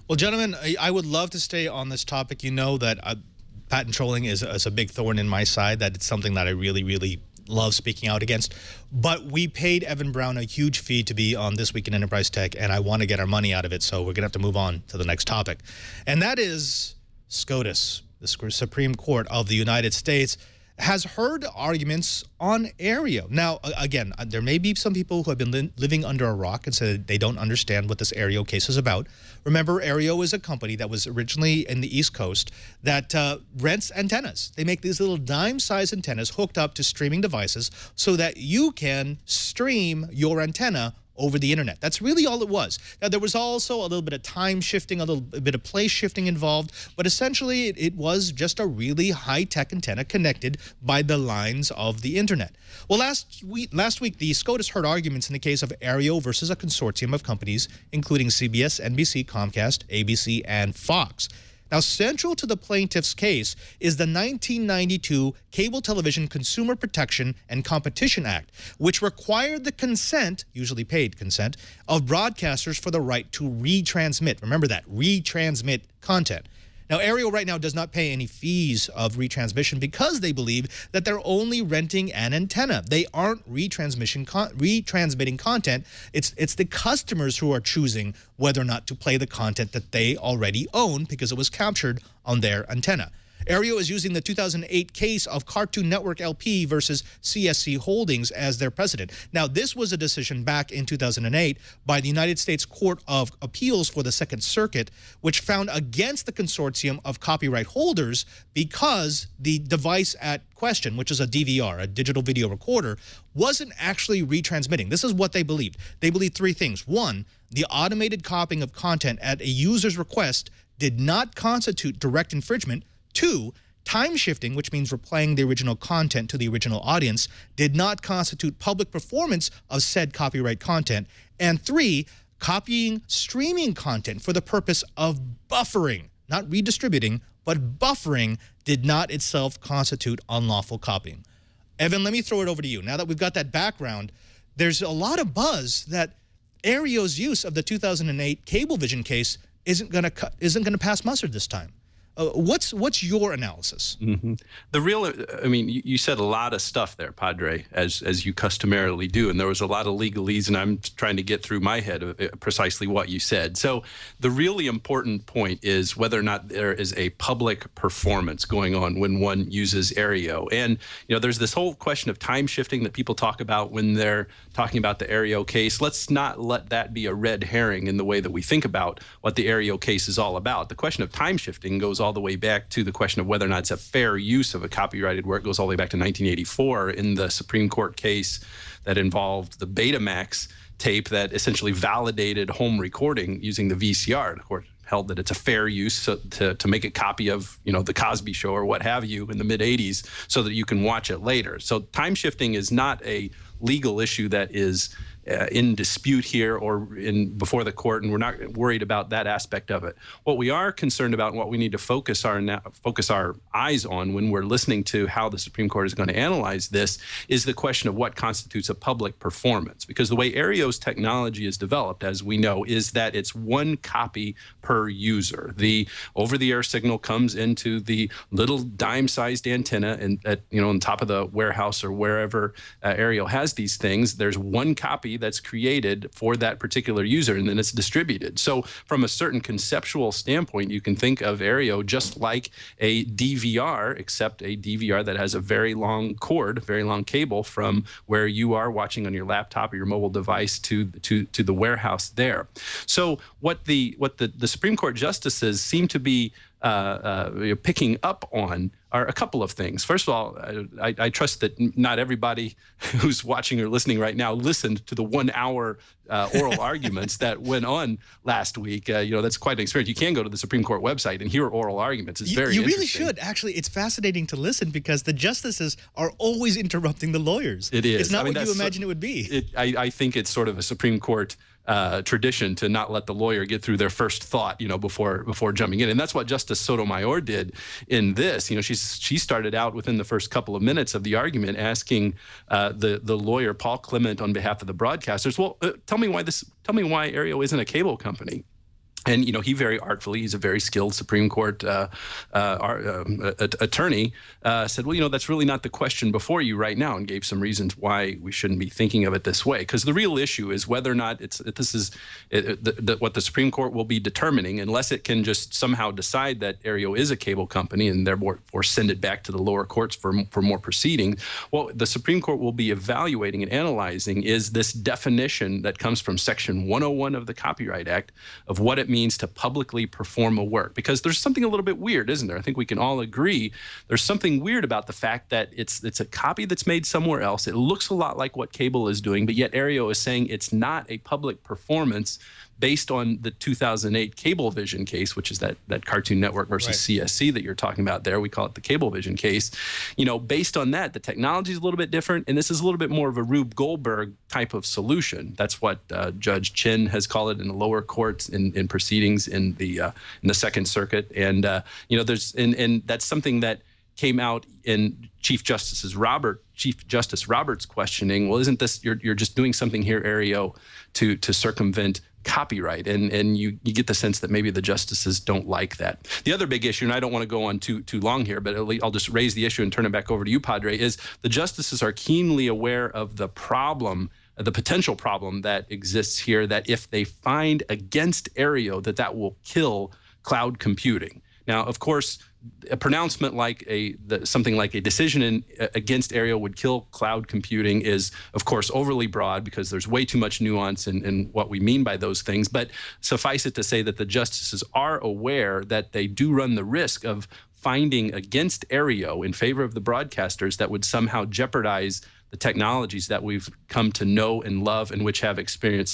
Well, gentlemen, I would love to stay on this topic. You know that patent trolling is a big thorn in my side, that it's something that I really, really love speaking out against. But we paid Evan Brown a huge fee to be on This Week in Enterprise Tech, and I want to get our money out of it, so we're going to have to move on to the next topic. And that is SCOTUS, the Supreme Court of the United States, has heard arguments on Aereo. Now, again, there may be some people who have been living under a rock and said they don't understand what this Aereo case is about. Remember, Aereo is a company that was originally in the East Coast that rents antennas. They make these little dime-sized antennas hooked up to streaming devices so that you can stream your antenna over the internet. That's really all it was. Now, there was also a little bit of time shifting, a little bit of place shifting involved, but essentially it was just a really high-tech antenna connected by the lines of the internet. Well, last week, the SCOTUS heard arguments in the case of Aereo versus a consortium of companies, including CBS, NBC, Comcast, ABC, and Fox. Now, central to the plaintiff's case is the 1992 Cable Television Consumer Protection and Competition Act, which required the consent, usually paid consent, of broadcasters for the right to retransmit. Remember that, retransmit content. Now, Aereo right now does not pay any fees of retransmission because they believe that they're only renting an antenna. They aren't retransmitting content. It's the customers who are choosing whether or not to play the content that they already own because it was captured on their antenna. Aereo is using the 2008 case of Cartoon Network LP versus CSC Holdings as their precedent. Now, this was a decision back in 2008 by the United States Court of Appeals for the Second Circuit, which found against the consortium of copyright holders because the device at question, which is a DVR, a digital video recorder, wasn't actually retransmitting. This is what they believed. They believed three things. One, the automated copying of content at a user's request did not constitute direct infringement. Two, time shifting, which means replaying the original content to the original audience, did not constitute public performance of said copyright content. And three, copying streaming content for the purpose of buffering, not redistributing, but buffering, did not itself constitute unlawful copying. Evan, let me throw it over to you. Now that we've got that background, there's a lot of buzz that Aereo's use of the 2008 Cablevision case isn't going to pass muster this time. What's your analysis? Mm-hmm. The real, I mean, you said a lot of stuff there, Padre, as you customarily do, and there was a lot of legalese, and I'm trying to get through my head precisely what you said. So the really important point is whether or not there is a public performance going on when one uses Aereo. And, you know, there's this whole question of time shifting that people talk about when they're talking about the Aereo case. Let's not let that be a red herring in the way that we think about what the Aereo case is all about. The question of time shifting goes all the way back to the question of whether or not it's a fair use of a copyrighted work. It goes all the way back to 1984 in the Supreme Court case that involved the Betamax tape that essentially validated home recording using the VCR. The court held that it's a fair use to make a copy of, you know, the Cosby Show or what have you in the mid-'80s so that you can watch it later. So time shifting is not a legal issue that is in dispute here or before the court, and we're not worried about that aspect of it. What we are concerned about and what we need to focus our eyes on when we're listening to how the Supreme Court is going to analyze this is the question of what constitutes a public performance. Because the way Aereo's technology is developed, as we know, is that it's one copy per user. The over-the-air signal comes into the little dime-sized antenna and on top of the warehouse or wherever Aereo has these things. There's one copy that's created for that particular user, and then it's distributed. So from a certain conceptual standpoint, you can think of Aereo just like a DVR, except a DVR that has a very long cord, very long cable from where you are watching on your laptop or your mobile device to the warehouse there. So what the Supreme Court justices seem to be picking up on are a couple of things. First of all, I trust that not everybody who's watching or listening right now listened to the 1 hour oral arguments that went on last week. That's quite an experience. You can go to the Supreme Court website and hear oral arguments. It's very interesting. You really should. Actually, it's fascinating to listen because the justices are always interrupting the lawyers. It is. It's not what you imagine it would be. I think it's sort of a Supreme Court tradition to not let the lawyer get through their first thought, before jumping in. And that's what Justice Sotomayor did in this. She started out within the first couple of minutes of the argument asking the lawyer, Paul Clement, on behalf of the broadcasters, well, tell me why Aereo isn't a cable company. And, he very artfully, he's a very skilled Supreme Court attorney, said, well, that's really not the question before you right now, and gave some reasons why we shouldn't be thinking of it this way. Because the real issue is whether or not what the Supreme Court will be determining, unless it can just somehow decide that Aereo is a cable company and therefore send it back to the lower courts for more proceedings. What the Supreme Court will be evaluating and analyzing is this definition that comes from Section 101 of the Copyright Act of what it means to publicly perform a work. Because there's something a little bit weird, isn't there? I think we can all agree there's something weird about the fact that it's a copy that's made somewhere else. It looks a lot like what cable is doing, but yet Aereo is saying it's not a public performance based on the 2008 Cablevision case, which is that Cartoon Network versus CSC that you're talking about there. We call it the Cablevision case. You know, based on that, the technology is a little bit different, and this is a little bit more of a Rube Goldberg type of solution. That's what Judge Chin has called it in the lower courts in proceedings in the Second Circuit, and you know, and that's something that came out in Chief Justice Roberts' questioning. Well, isn't this you're just doing something here, Aereo, to circumvent copyright, and you get the sense that maybe the justices don't like that. The other big issue, and I don't want to go on too long here, but I'll just raise the issue and turn it back over to you, Padre, is the justices are keenly aware of the problem, the potential problem that exists here, that if they find against Aereo, that will kill cloud computing. Now, of course, a pronouncement like something like a decision against Aereo would kill cloud computing is, of course, overly broad because there's way too much nuance in what we mean by those things. But suffice it to say that the justices are aware that they do run the risk of finding against Aereo in favor of the broadcasters that would somehow jeopardize the technologies that we've come to know and love and which have enjoyed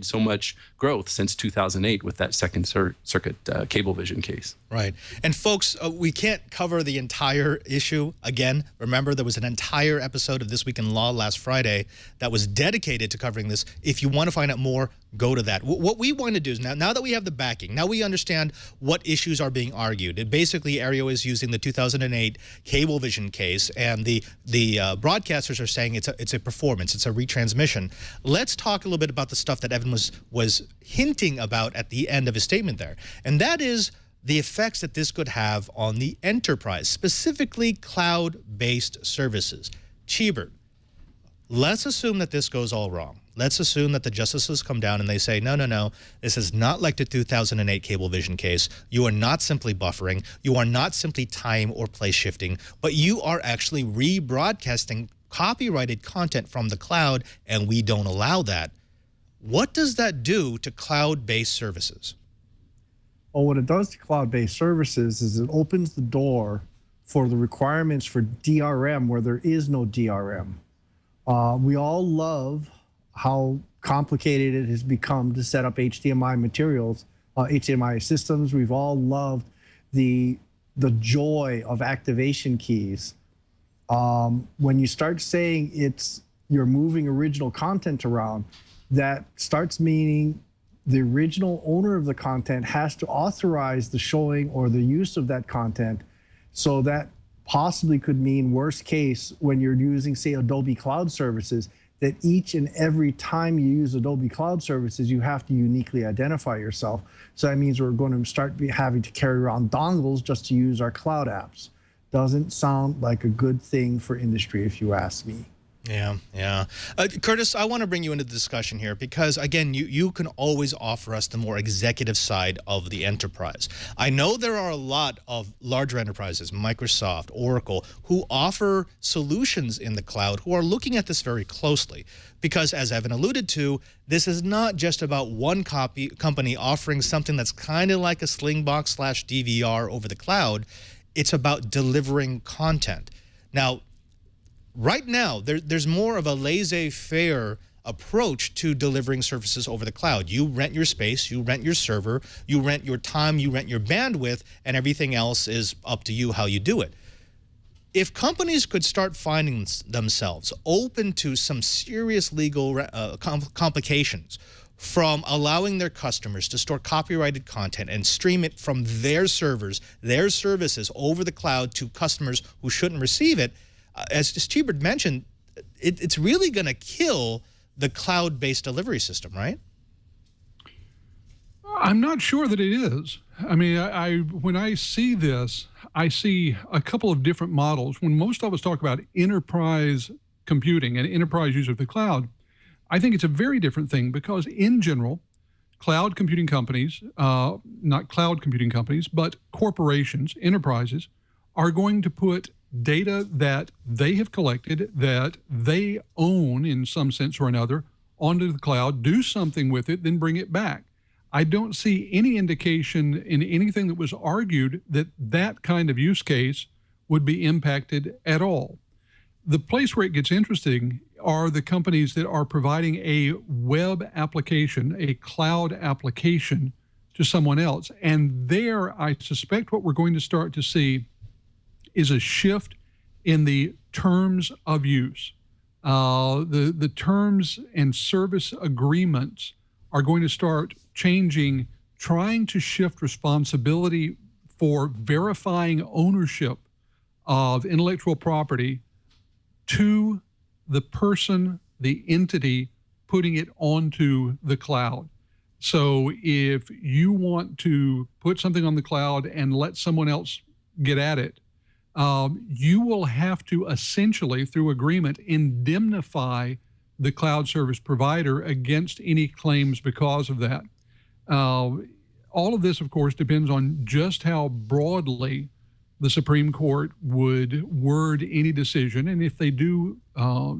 so much growth since 2008 with that Second Circuit Cablevision case. Right. And folks, we can't cover the entire issue. Again, remember there was an entire episode of This Week in Law last Friday that was dedicated to covering this. If you want to find out more, go to that. What we want to do is now that we have the backing, now we understand what issues are being argued. And basically, Aereo is using the 2008 Cablevision case, and the broadcasters are saying it's a performance, it's a retransmission. Let's talk a little bit about the stuff that Evan was hinting about at the end of his statement there, and that is the effects that this could have on the enterprise, specifically cloud-based services. Cheebert, let's assume that this goes all wrong. Let's assume that the justices come down and they say, no, this is not like the 2008 Cablevision case. You are not simply buffering. You are not simply time or place shifting, but you are actually rebroadcasting copyrighted content from the cloud, and we don't allow that. What does that do to cloud-based services? Well, what it does to cloud-based services is it opens the door for the requirements for DRM where there is no DRM. We all love how complicated it has become to set up HDMI materials, HDMI systems. We've all loved the joy of activation keys. When you start saying you're moving original content around, that starts meaning the original owner of the content has to authorize the showing or the use of that content. So that possibly could mean, worst case, when you're using, say, Adobe Cloud Services, that each and every time you use Adobe Cloud Services, you have to uniquely identify yourself. So that means we're going to start having to carry around dongles just to use our cloud apps. Doesn't sound like a good thing for industry, if you ask me. Yeah. Curtis, I want to bring you into the discussion here because, again, you can always offer us the more executive side of the enterprise. I know there are a lot of larger enterprises, Microsoft, Oracle, who offer solutions in the cloud who are looking at this very closely because, as Evan alluded to, this is not just about one company offering something that's kind of like a Slingbox/DVR over the cloud. It's about delivering content. Now, right now, there's more of a laissez-faire approach to delivering services over the cloud. You rent your space, you rent your server, you rent your time, you rent your bandwidth, and everything else is up to you how you do it. If companies could start finding themselves open to some serious legal complications from allowing their customers to store copyrighted content and stream it from their servers, their services over the cloud to customers who shouldn't receive it, as Cheebert mentioned, it's really going to kill the cloud-based delivery system, right? I'm not sure that it is. I mean, when I see this, I see a couple of different models. When most of us talk about enterprise computing and enterprise use of the cloud, I think it's a very different thing because in general, cloud computing companies, not cloud computing companies, but corporations, enterprises, are going to put data that they have collected, that they own in some sense or another, onto the cloud, do something with it, then bring it back. I don't see any indication in anything that was argued that that kind of use case would be impacted at all. The place where it gets interesting are the companies that are providing a web application, a cloud application to someone else. And there, I suspect what we're going to start to see is a shift in the terms of use. The terms and service agreements are going to start changing, trying to shift responsibility for verifying ownership of intellectual property to the person, the entity putting it onto the cloud. So if you want to put something on the cloud and let someone else get at it, you will have to essentially, through agreement, indemnify the cloud service provider against any claims because of that. All of this, of course, depends on just how broadly the Supreme Court would word any decision. And if they do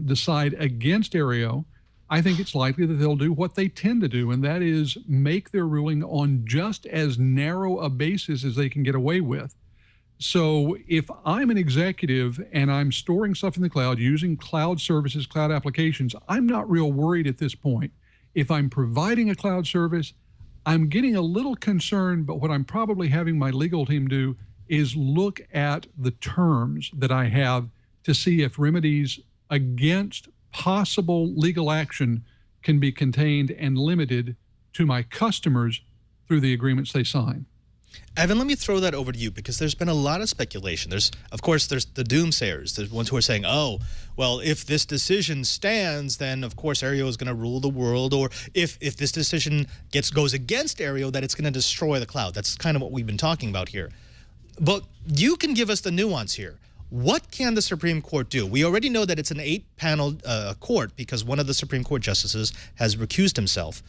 decide against Aereo, I think it's likely that they'll do what they tend to do, and that is make their ruling on just as narrow a basis as they can get away with. So if I'm an executive and I'm storing stuff in the cloud using cloud services, cloud applications, I'm not real worried at this point. If I'm providing a cloud service, I'm getting a little concerned, but what I'm probably having my legal team do is look at the terms that I have to see if remedies against possible legal action can be contained and limited to my customers through the agreements they sign. Evan, let me throw that over to you, because there's been a lot of speculation. There's the doomsayers, the ones who are saying, oh, well, if this decision stands, then of course Aereo is going to rule the world, or if this decision goes against Aereo, that it's going to destroy the cloud. That's kind of what we've been talking about here. But you can give us the nuance here. What can the Supreme Court do? We already know that it's an 8-panel court because one of the Supreme Court justices has recused himself.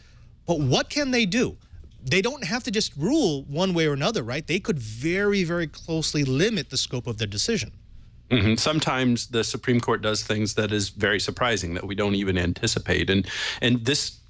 But what can they do? They don't have to just rule one way or another, right? They could very, very closely limit the scope of their decision. Mm-hmm. Sometimes the Supreme Court does things that is very surprising that we don't even anticipate. And this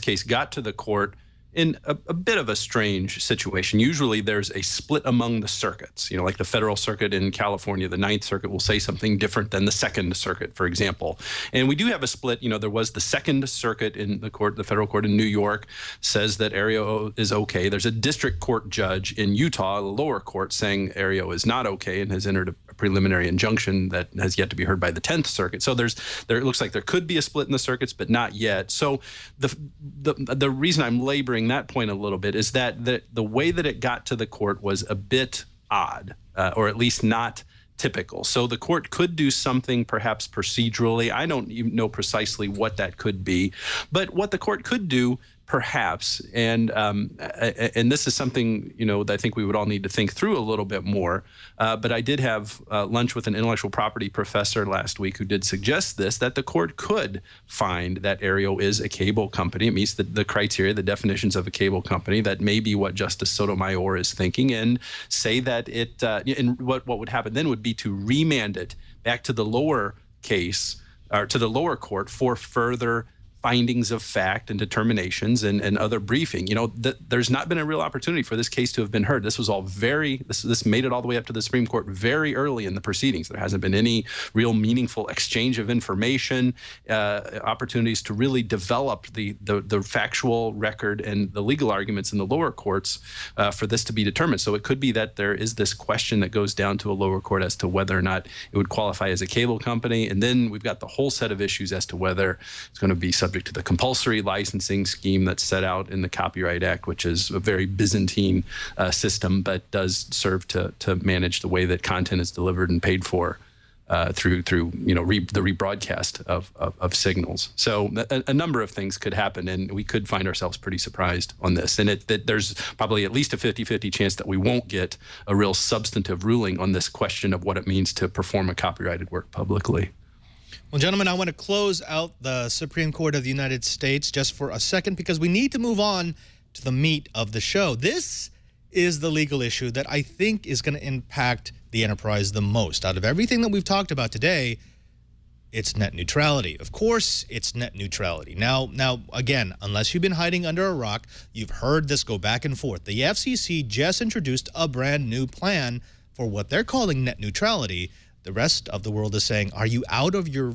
case got to the court in a bit of a strange situation. Usually there's a split among the circuits, like the Federal Circuit in California, the Ninth Circuit will say something different than the Second Circuit, for example. And we do have a split. There was the Second Circuit in the federal court in New York says that Aereo is okay. There's a district court judge in Utah, the lower court, saying Aereo is not okay and has entered a preliminary injunction that has yet to be heard by the 10th Circuit. So it looks like there could be a split in the circuits, but not yet. So the reason I'm laboring that point a little bit is that the way that it got to the court was a bit odd, or at least not typical. So the court could do something perhaps procedurally. I don't even know precisely what that could be, but what the court could do perhaps, and this is something that I think we would all need to think through a little bit more. But I did have lunch with an intellectual property professor last week who did suggest that the court could find that Aereo is a cable company. It meets the criteria, the definitions of a cable company. That may be what Justice Sotomayor is thinking, and say that it. And what would happen then would be to remand it back to the lower case, or to the lower court, for further findings of fact and determinations and other briefing. There's not been a real opportunity for this case to have been heard. This was all this made it all the way up to the Supreme Court very early in the proceedings. There hasn't been any real meaningful exchange of information, opportunities to really develop the factual record and the legal arguments in the lower courts for this to be determined. So it could be that there is this question that goes down to a lower court as to whether or not it would qualify as a cable company. And then we've got the whole set of issues as to whether it's going to be subject to the compulsory licensing scheme that's set out in the Copyright Act, which is a very Byzantine system, but does serve to manage the way that content is delivered and paid for through the rebroadcast of signals. So a number of things could happen, and we could find ourselves pretty surprised on this. And there's probably at least a 50-50 chance that we won't get a real substantive ruling on this question of what it means to perform a copyrighted work publicly. Well, gentlemen, I want to close out the Supreme Court of the United States just for a second, because we need to move on to the meat of the show. This is the legal issue that I think is going to impact the enterprise the most. Out of everything that we've talked about today, it's net neutrality. Of course, it's net neutrality. Now, again, unless you've been hiding under a rock, you've heard this go back and forth. The FCC just introduced a brand new plan for what they're calling net neutrality. The rest of the world is saying, are you out of your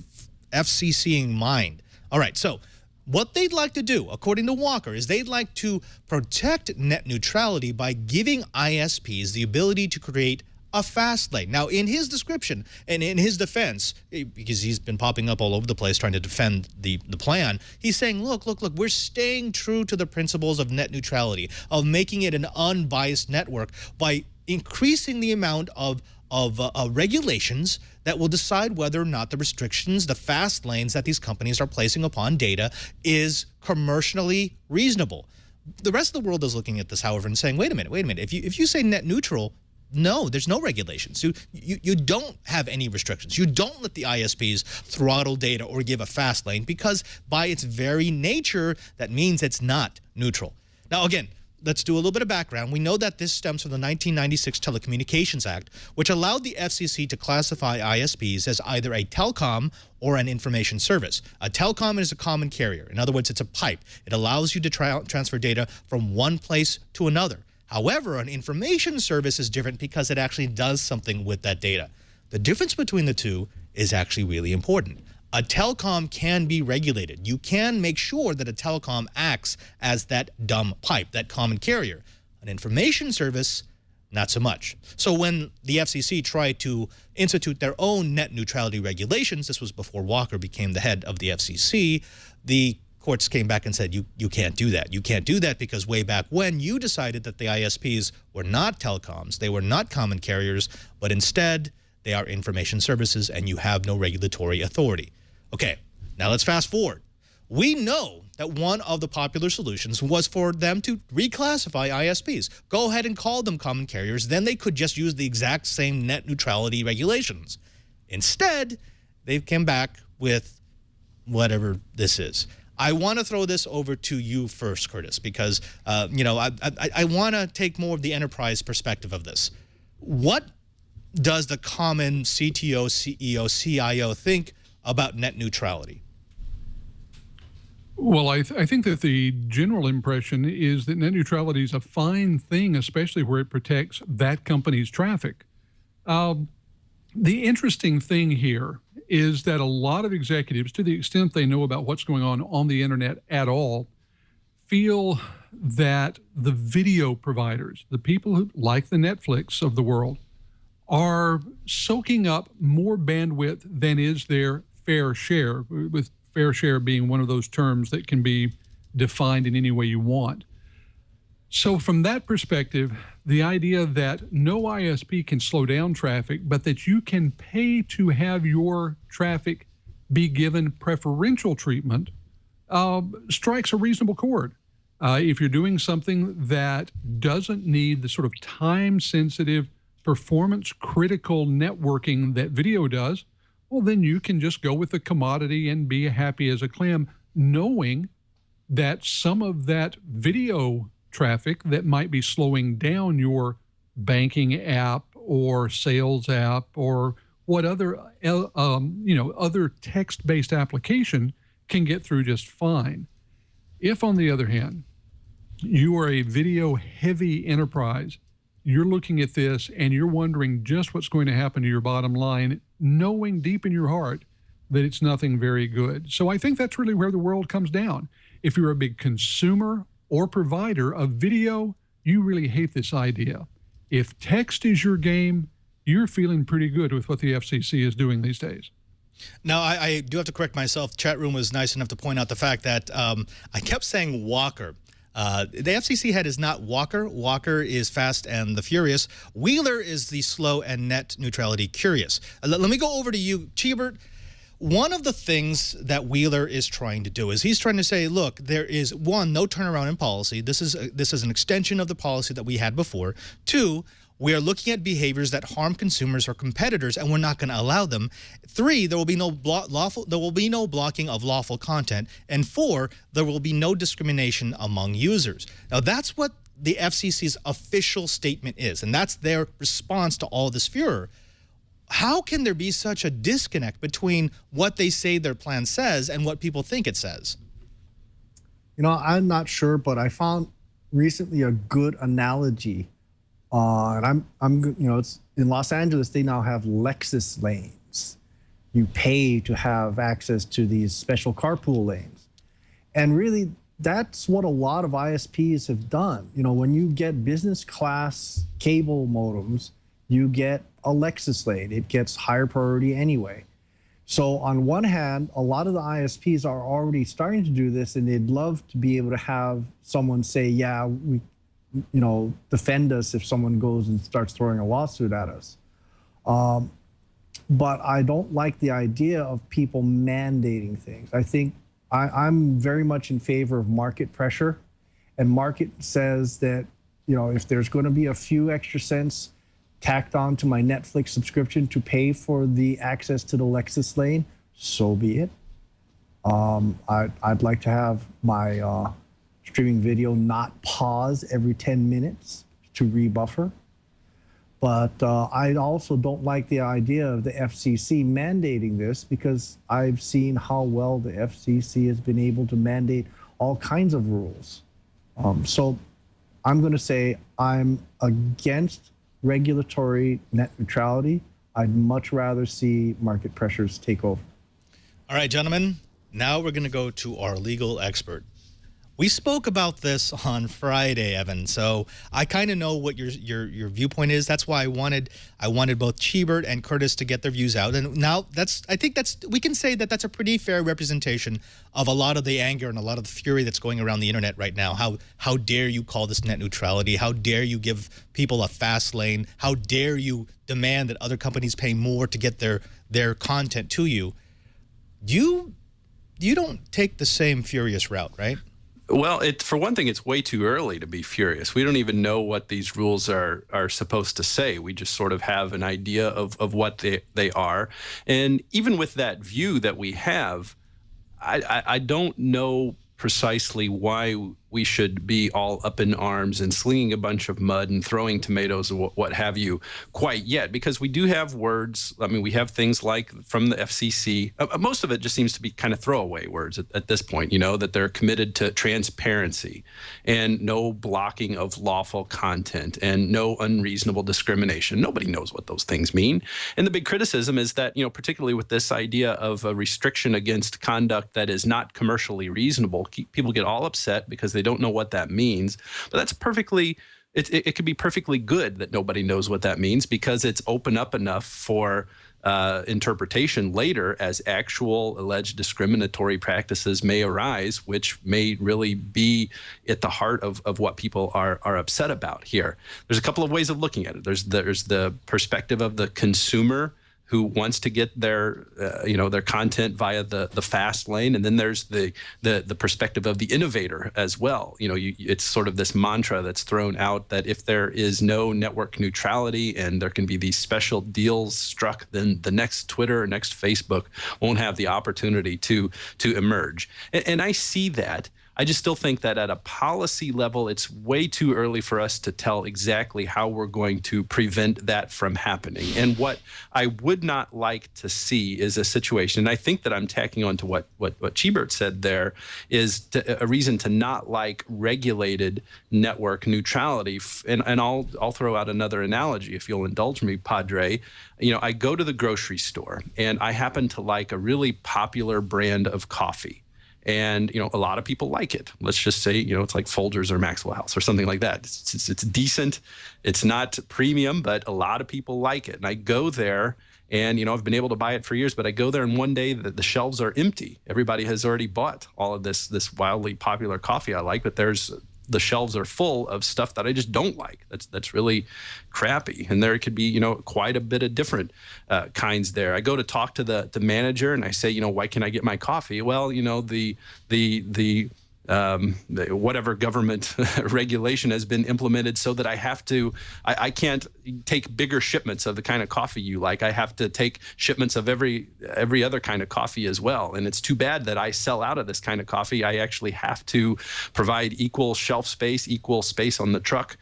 FCCing mind? All right, so what they'd like to do, according to Walker, is they'd like to protect net neutrality by giving ISPs the ability to create a fast lane. Now, in his description and in his defense, because he's been popping up all over the place trying to defend the plan, he's saying, look, we're staying true to the principles of net neutrality, of making it an unbiased network by increasing the amount of regulations that will decide whether or not the restrictions, the fast lanes that these companies are placing upon data is commercially reasonable. The rest of the world is looking at this, however, and saying, wait a minute. If you say net neutral, no, there's no regulations. You don't have any restrictions. You don't let the ISPs throttle data or give a fast lane because by its very nature, that means it's not neutral. Now, again, let's do a little bit of background. We know that this stems from the 1996 Telecommunications Act, which allowed the FCC to classify ISPs as either a telecom or an information service. A telecom is a common carrier. In other words, it's a pipe. It allows you to transfer data from one place to another. However, an information service is different because it actually does something with that data. The difference between the two is actually really important. A telecom can be regulated. You can make sure that a telecom acts as that dumb pipe, that common carrier. An information service, not so much. So when the FCC tried to institute their own net neutrality regulations, this was before Walker became the head of the FCC, the courts came back and said, you can't do that. You can't do that because way back when you decided that the ISPs were not telecoms, they were not common carriers, but instead they are information services and you have no regulatory authority. Okay, now let's fast forward. We know that one of the popular solutions was for them to reclassify ISPs. Go ahead and call them common carriers, then they could just use the exact same net neutrality regulations. Instead, they've come back with whatever this is. I want to throw this over to you first, Curtis, because I want to take more of the enterprise perspective of this. What does the common CTO, CEO, CIO think about net neutrality? Well, I think that the general impression is that net neutrality is a fine thing, especially where it protects that company's traffic. The interesting thing here is that a lot of executives, to the extent they know about what's going on the internet at all, feel that the video providers, the people who, like the Netflix of the world, are soaking up more bandwidth than is their fair share, with fair share being one of those terms that can be defined in any way you want. So from that perspective, the idea that no ISP can slow down traffic, but that you can pay to have your traffic be given preferential treatment strikes a reasonable chord. If you're doing something that doesn't need the sort of time-sensitive, performance-critical networking that video does, well, then you can just go with the commodity and be happy as a clam, knowing that some of that video traffic that might be slowing down your banking app or sales app or what other other text-based application can get through just fine. If, on the other hand, you are a video-heavy enterprise, you're looking at this and you're wondering just what's going to happen to your bottom line, knowing deep in your heart that it's nothing very good. So I think that's really where the world comes down. If you're a big consumer or provider of video, you really hate this idea. If text is your game, you're feeling pretty good with what the FCC is doing these days. Now, I do have to correct myself. Chat room was nice enough to point out the fact that I kept saying Walker. The FCC head is not Walker. Walker is Fast and the Furious. Wheeler is the slow and net neutrality curious. Let me go over to you, Cheebert. One of the things that Wheeler is trying to do is he's trying to say, look, there is, one, no turnaround in policy. This is an extension of the policy that we had before. Two, we are looking at behaviors that harm consumers or competitors, and we're not going to allow them. Three, there will be no blocking of lawful content. And four, there will be no discrimination among users. Now, that's what the FCC's official statement is, and that's their response to all this furor. how can there be such a disconnect between what they say their plan says and what people think it says? You know, I'm not sure, but I found recently a good analogy. And you know, it's in Los Angeles, they now have Lexus lanes. You pay to have access to these special carpool lanes. And really, that's what a lot of ISPs have done. You know, when you get business class cable modems, you get a Lexus lane. It gets higher priority anyway. So on one hand, a lot of the ISPs are already starting to do this, and they'd love to be able to have someone say, yeah, we, you know, defend us if someone goes and starts throwing a lawsuit at us. But I don't like the idea of people mandating things. I think I'm very much in favor of market pressure, and market says that, you know, if there's going to be a few extra cents tacked on to my Netflix subscription to pay for the access to the Lexus lane, so be it. I'd like to have my streaming video not pause every 10 minutes to rebuffer. But I also don't like the idea of the FCC mandating this, because I've seen how well the FCC has been able to mandate all kinds of rules. So I'm going to say I'm against regulatory net neutrality. I'd much rather see market pressures take over. All right, gentlemen, now we're going to go to our legal expert. We spoke about this on Friday, Evan, so I kind of know what your viewpoint is. That's why I wanted both Cheebert and Curtis to get their views out. And now I think we can say that that's a pretty fair representation of a lot of the anger and a lot of the fury that's going around the internet right now. How dare you call this net neutrality? How dare you give people a fast lane? How dare you demand that other companies pay more to get their content to you? You don't take the same furious route, right? Well, for one thing, it's way too early to be furious. We don't even know what these rules are supposed to say. We just sort of have an idea of what they are. And even with that view that we have, I don't know precisely why we should be all up in arms and slinging a bunch of mud and throwing tomatoes or what have you quite yet, because we do have words. I mean, we have things like from the FCC. Most of it just seems to be kind of throwaway words at this point, you know, that they're committed to transparency and no blocking of lawful content and no unreasonable discrimination. Nobody knows what those things mean. And the big criticism is that, you know, particularly with this idea of a restriction against conduct that is not commercially reasonable, people get all upset because they don't know what that means. But that's perfectly, it could be perfectly good that nobody knows what that means, because it's open up enough for interpretation later as actual alleged discriminatory practices may arise, which may really be at the heart of what people are upset about here. There's a couple of ways of looking at it. There's the perspective of the consumer who wants to get their their content via the fast lane, and then there's the perspective of the innovator as well. You know, it's sort of this mantra that's thrown out that if there is no network neutrality and there can be these special deals struck, then the next Twitter or next Facebook won't have the opportunity to emerge. And I see that. I just still think that at a policy level, it's way too early for us to tell exactly how we're going to prevent that from happening. And what I would not like to see is a situation, and I think that I'm tacking on to what Cheebert said there, is a reason to not like regulated network neutrality. And I'll throw out another analogy, if you'll indulge me, Padre. You know, I go to the grocery store and I happen to like a really popular brand of coffee. And, you know, a lot of people like it. Let's just say, you know, it's like Folgers or Maxwell House or something like that. It's decent. It's not premium, but a lot of people like it. And I go there and, you know, I've been able to buy it for years, but I go there and one day the shelves are empty. Everybody has already bought all of this wildly popular coffee I like, but the shelves are full of stuff that I just don't like. That's really crappy. And there could be, you know, quite a bit of different kinds there. I go to talk to the manager and I say, you know, why can't I get my coffee? Well, you know, the whatever government regulation has been implemented so that I can't take bigger shipments of the kind of coffee you like. I have to take shipments of every other kind of coffee as well. And it's too bad that I sell out of this kind of coffee. I actually have to provide equal shelf space, equal space on the truck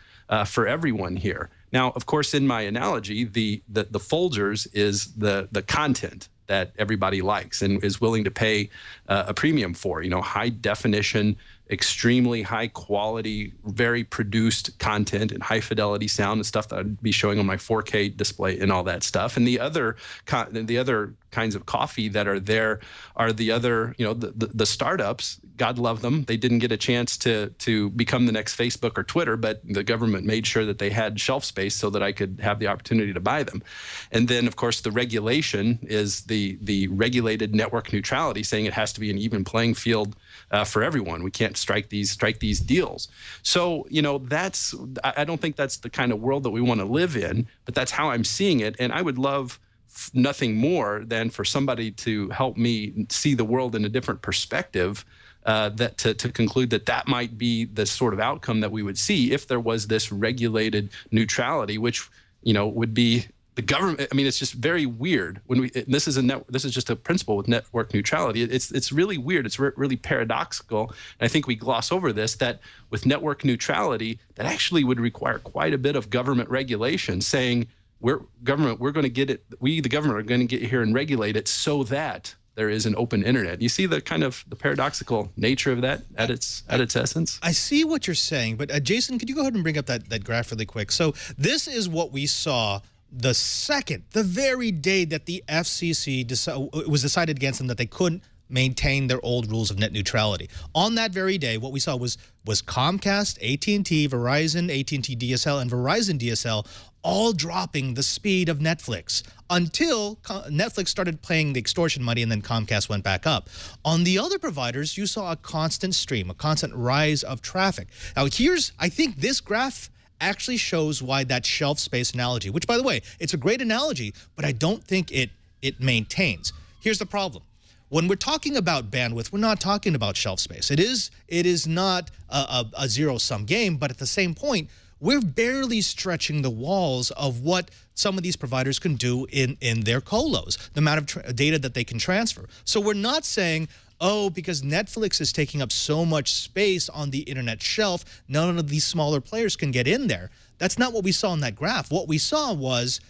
for everyone here. Now, of course, in my analogy, the Folgers is the content that everybody likes and is willing to pay a premium for. High definition, extremely high quality, very produced content and high fidelity sound and stuff that I'd be showing on my 4K display and all that stuff. And the other kinds of coffee that are there are the other, the startups. God love them. They didn't get a chance to become the next Facebook or Twitter, but the government made sure that they had shelf space so that I could have the opportunity to buy them. And then, of course, the regulation is the regulated network neutrality, saying it has to be an even playing field for everyone. We can't strike these deals. So, I don't think that's the kind of world that we want to live in, but that's how I'm seeing it. And I would love nothing more than for somebody to help me see the world in a different perspective, that to conclude that might be the sort of outcome that we would see if there was this regulated neutrality, which would be the government. I mean, it's just very weird when this is just a principle with network neutrality. It's really weird. It's really paradoxical. And I think we gloss over this, that with network neutrality, that actually would require quite a bit of government regulation, saying we're going to get it. We, the government, are going to get here and regulate it so that there is an open internet. You see the kind of the paradoxical nature of that at its essence? I see what you're saying, but Jason, could you go ahead and bring up that graph really quick? So this is what we saw the very day that the FCC was decided against them, that they couldn't maintain their old rules of net neutrality. On that very day, what we saw was Comcast, AT&T, Verizon, AT&T DSL, and Verizon DSL all dropping the speed of Netflix until Netflix started paying the extortion money, and then Comcast went back up. On the other providers, you saw a constant stream, a constant rise of traffic. Now I think this graph actually shows why that shelf space analogy, which, by the way, it's a great analogy, but I don't think it maintains. Here's the problem. When we're talking about bandwidth, we're not talking about shelf space. It is not a zero-sum game, but at the same point, we're barely stretching the walls of what some of these providers can do in their colos, the amount of data that they can transfer. So we're not saying, oh, because Netflix is taking up so much space on the internet shelf, none of these smaller players can get in there. That's not what we saw in that graph. What we saw was,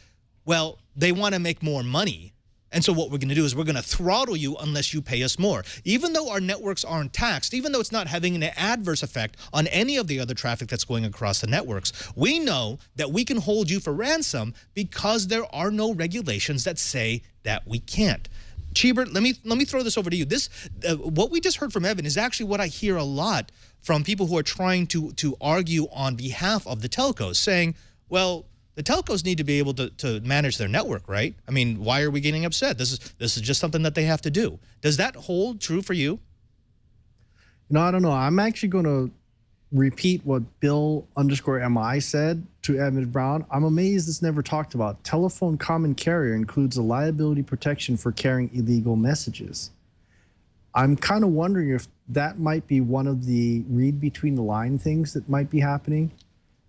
well, they want to make more money. And so what we're going to do is we're going to throttle you unless you pay us more. Even though our networks aren't taxed, even though it's not having an adverse effect on any of the other traffic that's going across the networks, we know that we can hold you for ransom because there are no regulations that say that we can't. Cheebert, let me throw this over to you. What we just heard from Evan is actually what I hear a lot from people who are trying to argue on behalf of the telcos, saying, well, the telcos need to be able to manage their network, right? I mean, why are we getting upset? This is just something that they have to do. Does that hold true for you? No, I don't know. I'm actually going to repeat what Bill_MI said to Evan Brown. I'm amazed it's never talked about. Telephone common carrier includes a liability protection for carrying illegal messages. I'm kind of wondering if that might be one of the read between the line things that might be happening.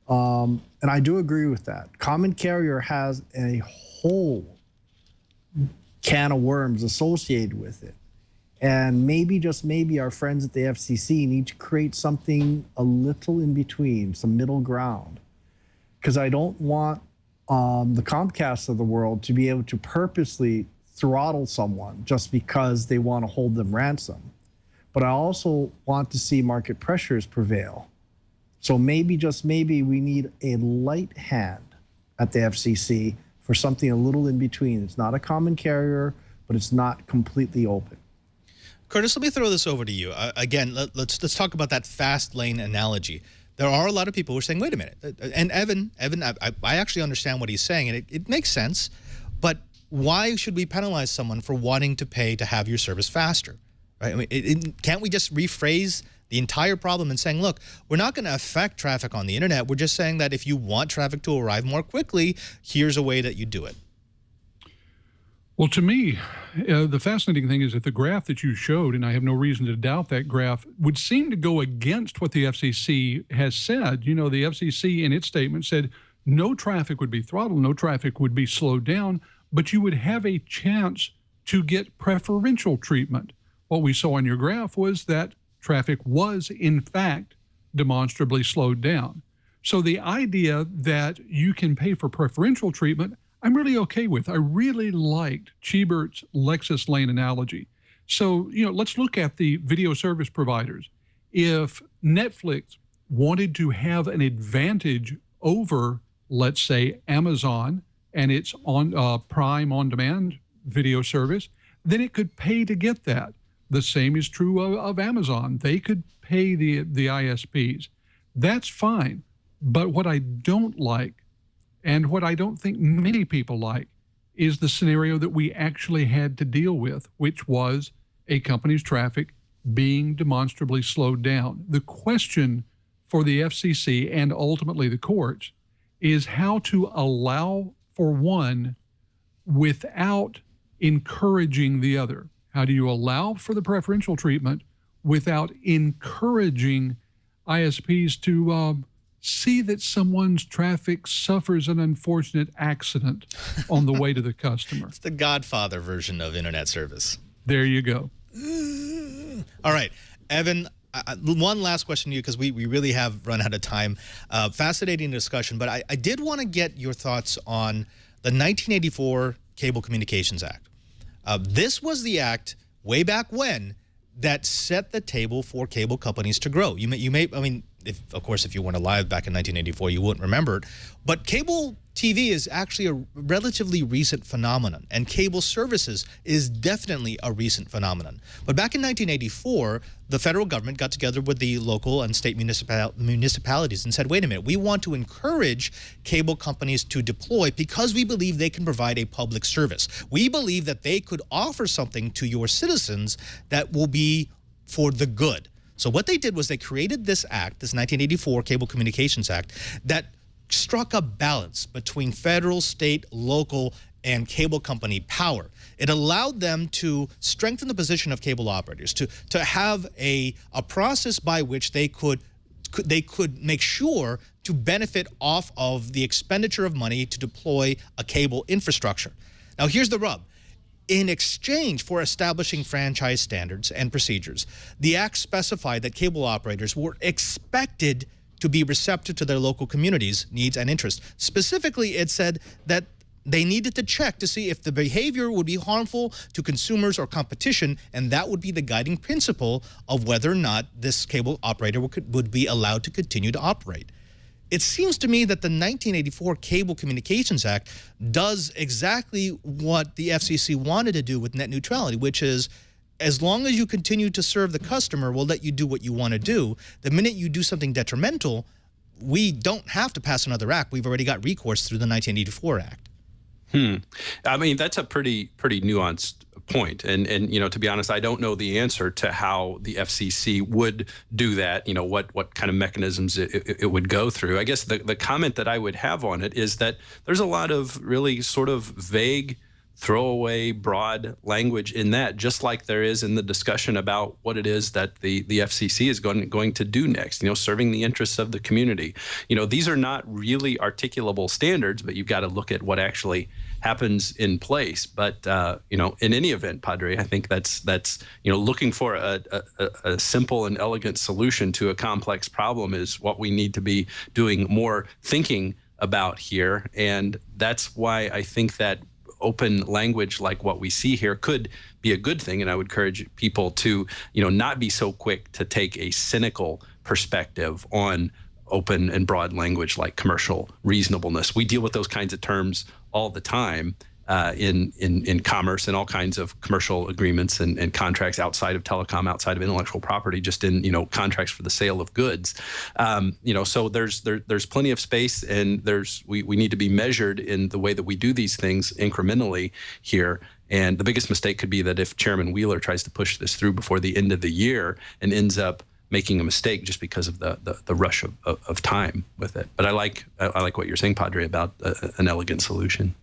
And I do agree with that. Common carrier has a whole can of worms associated with it. And maybe, just maybe, our friends at the FCC need to create something a little in between, some middle ground. Because I don't want the Comcasts of the world to be able to purposely throttle someone just because they want to hold them ransom. But I also want to see market pressures prevail. So maybe, just maybe, we need a light hand at the FCC for something a little in between. It's not a common carrier, but it's not completely open. Curtis, let me throw this over to you. Again, let's talk about that fast lane analogy. There are a lot of people who are saying, wait a minute. And Evan, I actually understand what he's saying, and it makes sense. But why should we penalize someone for wanting to pay to have your service faster? Right? I mean, can't we just rephrase the entire problem and saying, look, we're not going to affect traffic on the internet. We're just saying that if you want traffic to arrive more quickly, here's a way that you do it. Well, to me, the fascinating thing is that the graph that you showed, and I have no reason to doubt that graph, would seem to go against what the FCC has said. You know, the FCC in its statement said no traffic would be throttled, no traffic would be slowed down, but you would have a chance to get preferential treatment. What we saw on your graph was that traffic was, in fact, demonstrably slowed down. So the idea that you can pay for preferential treatment, I'm really okay with. I really liked Cheebert's Lexus lane analogy. So, let's look at the video service providers. If Netflix wanted to have an advantage over, let's say, Amazon and its on Prime on-demand video service, then it could pay to get that. The same is true of Amazon. They could pay the ISPs. That's fine. But what I don't like, and what I don't think many people like, is the scenario that we actually had to deal with, which was a company's traffic being demonstrably slowed down. The question for the FCC and ultimately the courts is how to allow for one without encouraging the other. How do you allow for the preferential treatment without encouraging ISPs to see that someone's traffic suffers an unfortunate accident on the way to the customer? It's the Godfather version of internet service. There you go. All right, Evan, one last question to you, because we really have run out of time. Fascinating discussion, but I did want to get your thoughts on the 1984 Cable Communications Act. This was the act way back when that set the table for cable companies to grow. You may, I mean, of course, if you weren't alive back in 1984, you wouldn't remember it. But cable TV is actually a relatively recent phenomenon, and cable services is definitely a recent phenomenon. But back in 1984, the federal government got together with the local and state municipalities and said, wait a minute, we want to encourage cable companies to deploy because we believe they can provide a public service. We believe that they could offer something to your citizens that will be for the good. So what they did was they created this act, this 1984 Cable Communications Act, that struck a balance between federal, state, local, and cable company power. It allowed them to strengthen the position of cable operators, to have a process by which they could make sure to benefit off of the expenditure of money to deploy a cable infrastructure. Now, here's the rub. In exchange for establishing franchise standards and procedures, the act specified that cable operators were expected to be receptive to their local communities' needs and interests. Specifically, it said that they needed to check to see if the behavior would be harmful to consumers or competition, and that would be the guiding principle of whether or not this cable operator would be allowed to continue to operate. It seems to me that the 1984 Cable Communications Act does exactly what the FCC wanted to do with net neutrality, which is, as long as you continue to serve the customer, we'll let you do what you want to do. The minute you do something detrimental, we don't have to pass another act. We've already got recourse through the 1984 Act. I mean, that's a pretty nuanced point. And to be honest, I don't know the answer to how the FCC would do that, what kind of mechanisms it would go through. I guess the comment that I would have on it is that there's a lot of really sort of vague, throwaway, broad language in that, just like there is in the discussion about what it is that the FCC is going to do next, serving the interests of the community. These are not really articulable standards, but you've got to look at what actually happens in place. But, in any event, Padre, I think that's looking for a simple and elegant solution to a complex problem is what we need to be doing more thinking about here. And that's why I think that open language like what we see here could be a good thing. And I would encourage people to, not be so quick to take a cynical perspective on open and broad language like commercial reasonableness. We deal with those kinds of terms all the time in commerce and all kinds of commercial agreements and contracts outside of telecom, outside of intellectual property, just in contracts for the sale of goods. So there's plenty of space, and we need to be measured in the way that we do these things incrementally here. And the biggest mistake could be that if Chairman Wheeler tries to push this through before the end of the year and ends up making a mistake just because of the rush of time with it. But I like what you're saying, Padre, about an elegant solution.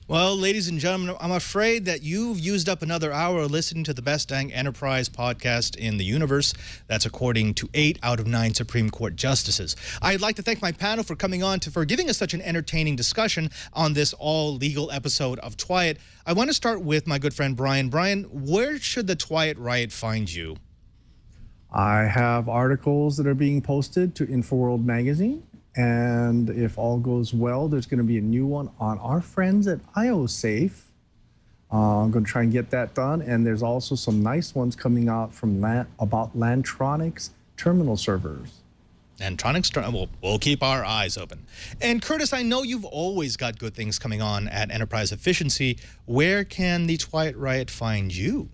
Well, ladies and gentlemen, I'm afraid that you've used up another hour listening to the best dang enterprise podcast in the universe. That's according to 8 out of 9 Supreme Court justices. I'd like to thank my panel for coming on for giving us such an entertaining discussion on this all-legal episode of Twiat. I want to start with my good friend Brian. Brian, where should the Twiat Riot find you? I have articles that are being posted to InfoWorld magazine, And if all goes well, there's going to be a new one on our friends at IOSafe. I'm going to try and get that done. And there's also some nice ones coming out from about Lantronix terminal servers. Lantronix, we'll keep our eyes open. And Curtis, I know you've always got good things coming on at Enterprise Efficiency. Where can the Twilight Riot find you?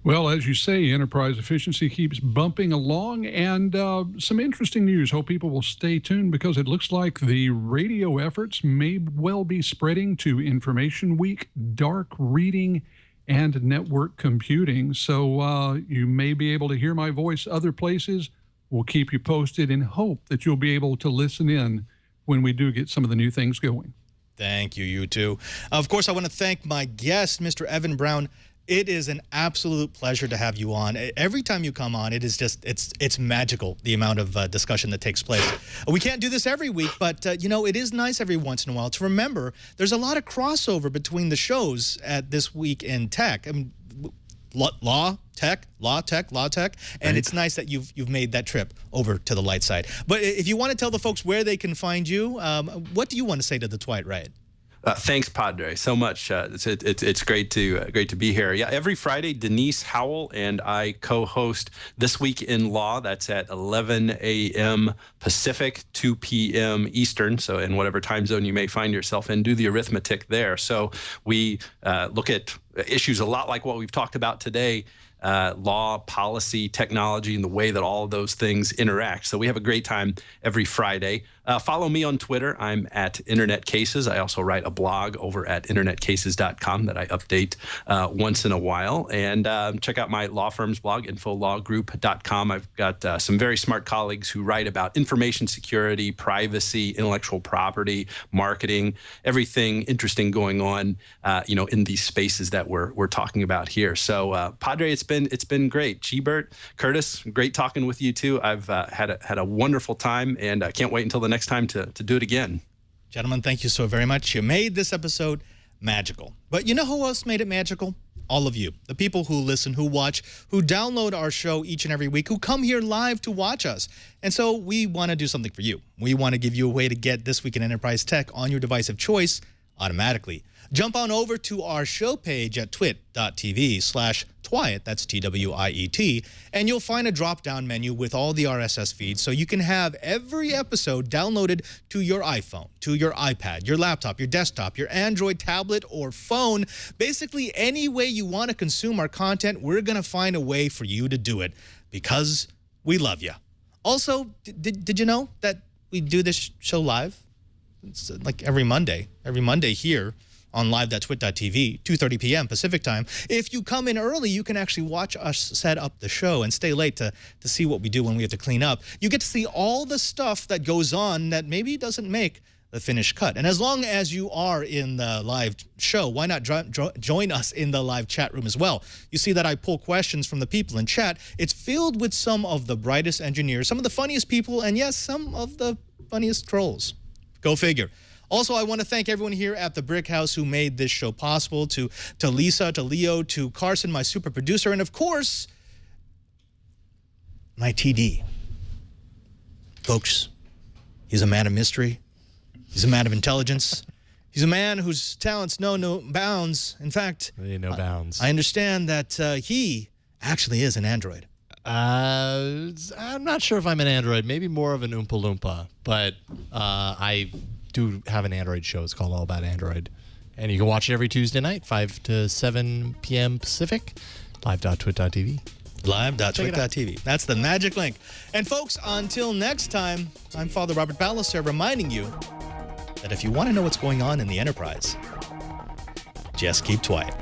Well, as you say, enterprise efficiency keeps bumping along, and some interesting news. Hope people will stay tuned because it looks like the radio efforts may well be spreading to Information Week, dark reading, and network computing. So you may be able to hear my voice other places. We'll keep you posted and hope that you'll be able to listen in when we do get some of the new things going. Thank you, you two. Of course, I want to thank my guest, Mr. Evan Brown. It is an absolute pleasure to have you on. Every time you come on, it is just, it's magical, the amount of discussion that takes place. We can't do this every week, but, you know, it is nice every once in a while to remember there's a lot of crossover between the shows at This Week in Tech. I mean, law, tech, and it's nice that you've made that trip over to the light side. But if you want to tell the folks where they can find you, what do you want to say to the Twilight Riot? Thanks, Padre, so much. It's great to be here. Yeah, every Friday, Denise Hawall and I co-host This Week in Law. That's at 11 a.m. Pacific, 2 p.m. Eastern. So in whatever time zone you may find yourself in, do the arithmetic there. So we look at issues a lot like what we've talked about today. Law, policy, technology, and the way that all of those things interact. So we have a great time every Friday. Follow me on Twitter. I'm at Internet Cases. I also write a blog over at internetcases.com that I update once in a while. And check out my law firm's blog, infolawgroup.com. I've got some very smart colleagues who write about information security, privacy, intellectual property, marketing, everything interesting going on, in these spaces that we're talking about here. So, Padre, it's been great. Gbert, Curtis, great talking with you too. I've had a wonderful time, and I can't wait until the next time to do it again. Gentlemen, thank you so very much. You made this episode magical. But you know who else made it magical? All of you, the people who listen, who watch, who download our show each and every week, who come here live to watch us. And so we want to do something for you. We want to give you a way to get This Week in Enterprise Tech on your device of choice automatically. Jump on over to our show page at twit.tv/Twiet, that's TWIET, and you'll find a drop-down menu with all the RSS feeds so you can have every episode downloaded to your iPhone, to your iPad, your laptop, your desktop, your Android tablet or phone. Basically, any way you want to consume our content, we're going to find a way for you to do it because we love you. Also, did you know that we do this show live? It's like every Monday here on live.twit.tv, 2:30 p.m. Pacific time. If you come in early, you can actually watch us set up the show and stay late to see what we do when we have to clean up. You get to see all the stuff that goes on that maybe doesn't make the finished cut. And as long as you are in the live show, why not join us in the live chat room as well? You see that I pull questions from the people in chat. It's filled with some of the brightest engineers, some of the funniest people, and yes, some of the funniest trolls. Go figure. Also, I want to thank everyone here at the Brick House who made this show possible, to Lisa, to Leo, to Carson, my super producer, and of course, my TD. Folks, he's a man of mystery. He's a man of intelligence. He's a man whose talents know no bounds. In fact, no bounds. I understand that he actually is an android. I'm not sure if I'm an android, maybe more of an Oompa Loompa, but I do have an Android show. It's called All About Android. And you can watch it every Tuesday night, 5 to 7 p.m. Pacific, live.twit.tv. Live.twit.tv. That's the magic link. And folks, until next time, I'm Father Robert BALLECER reminding you that if you want to know what's going on in the Enterprise, just keep quiet.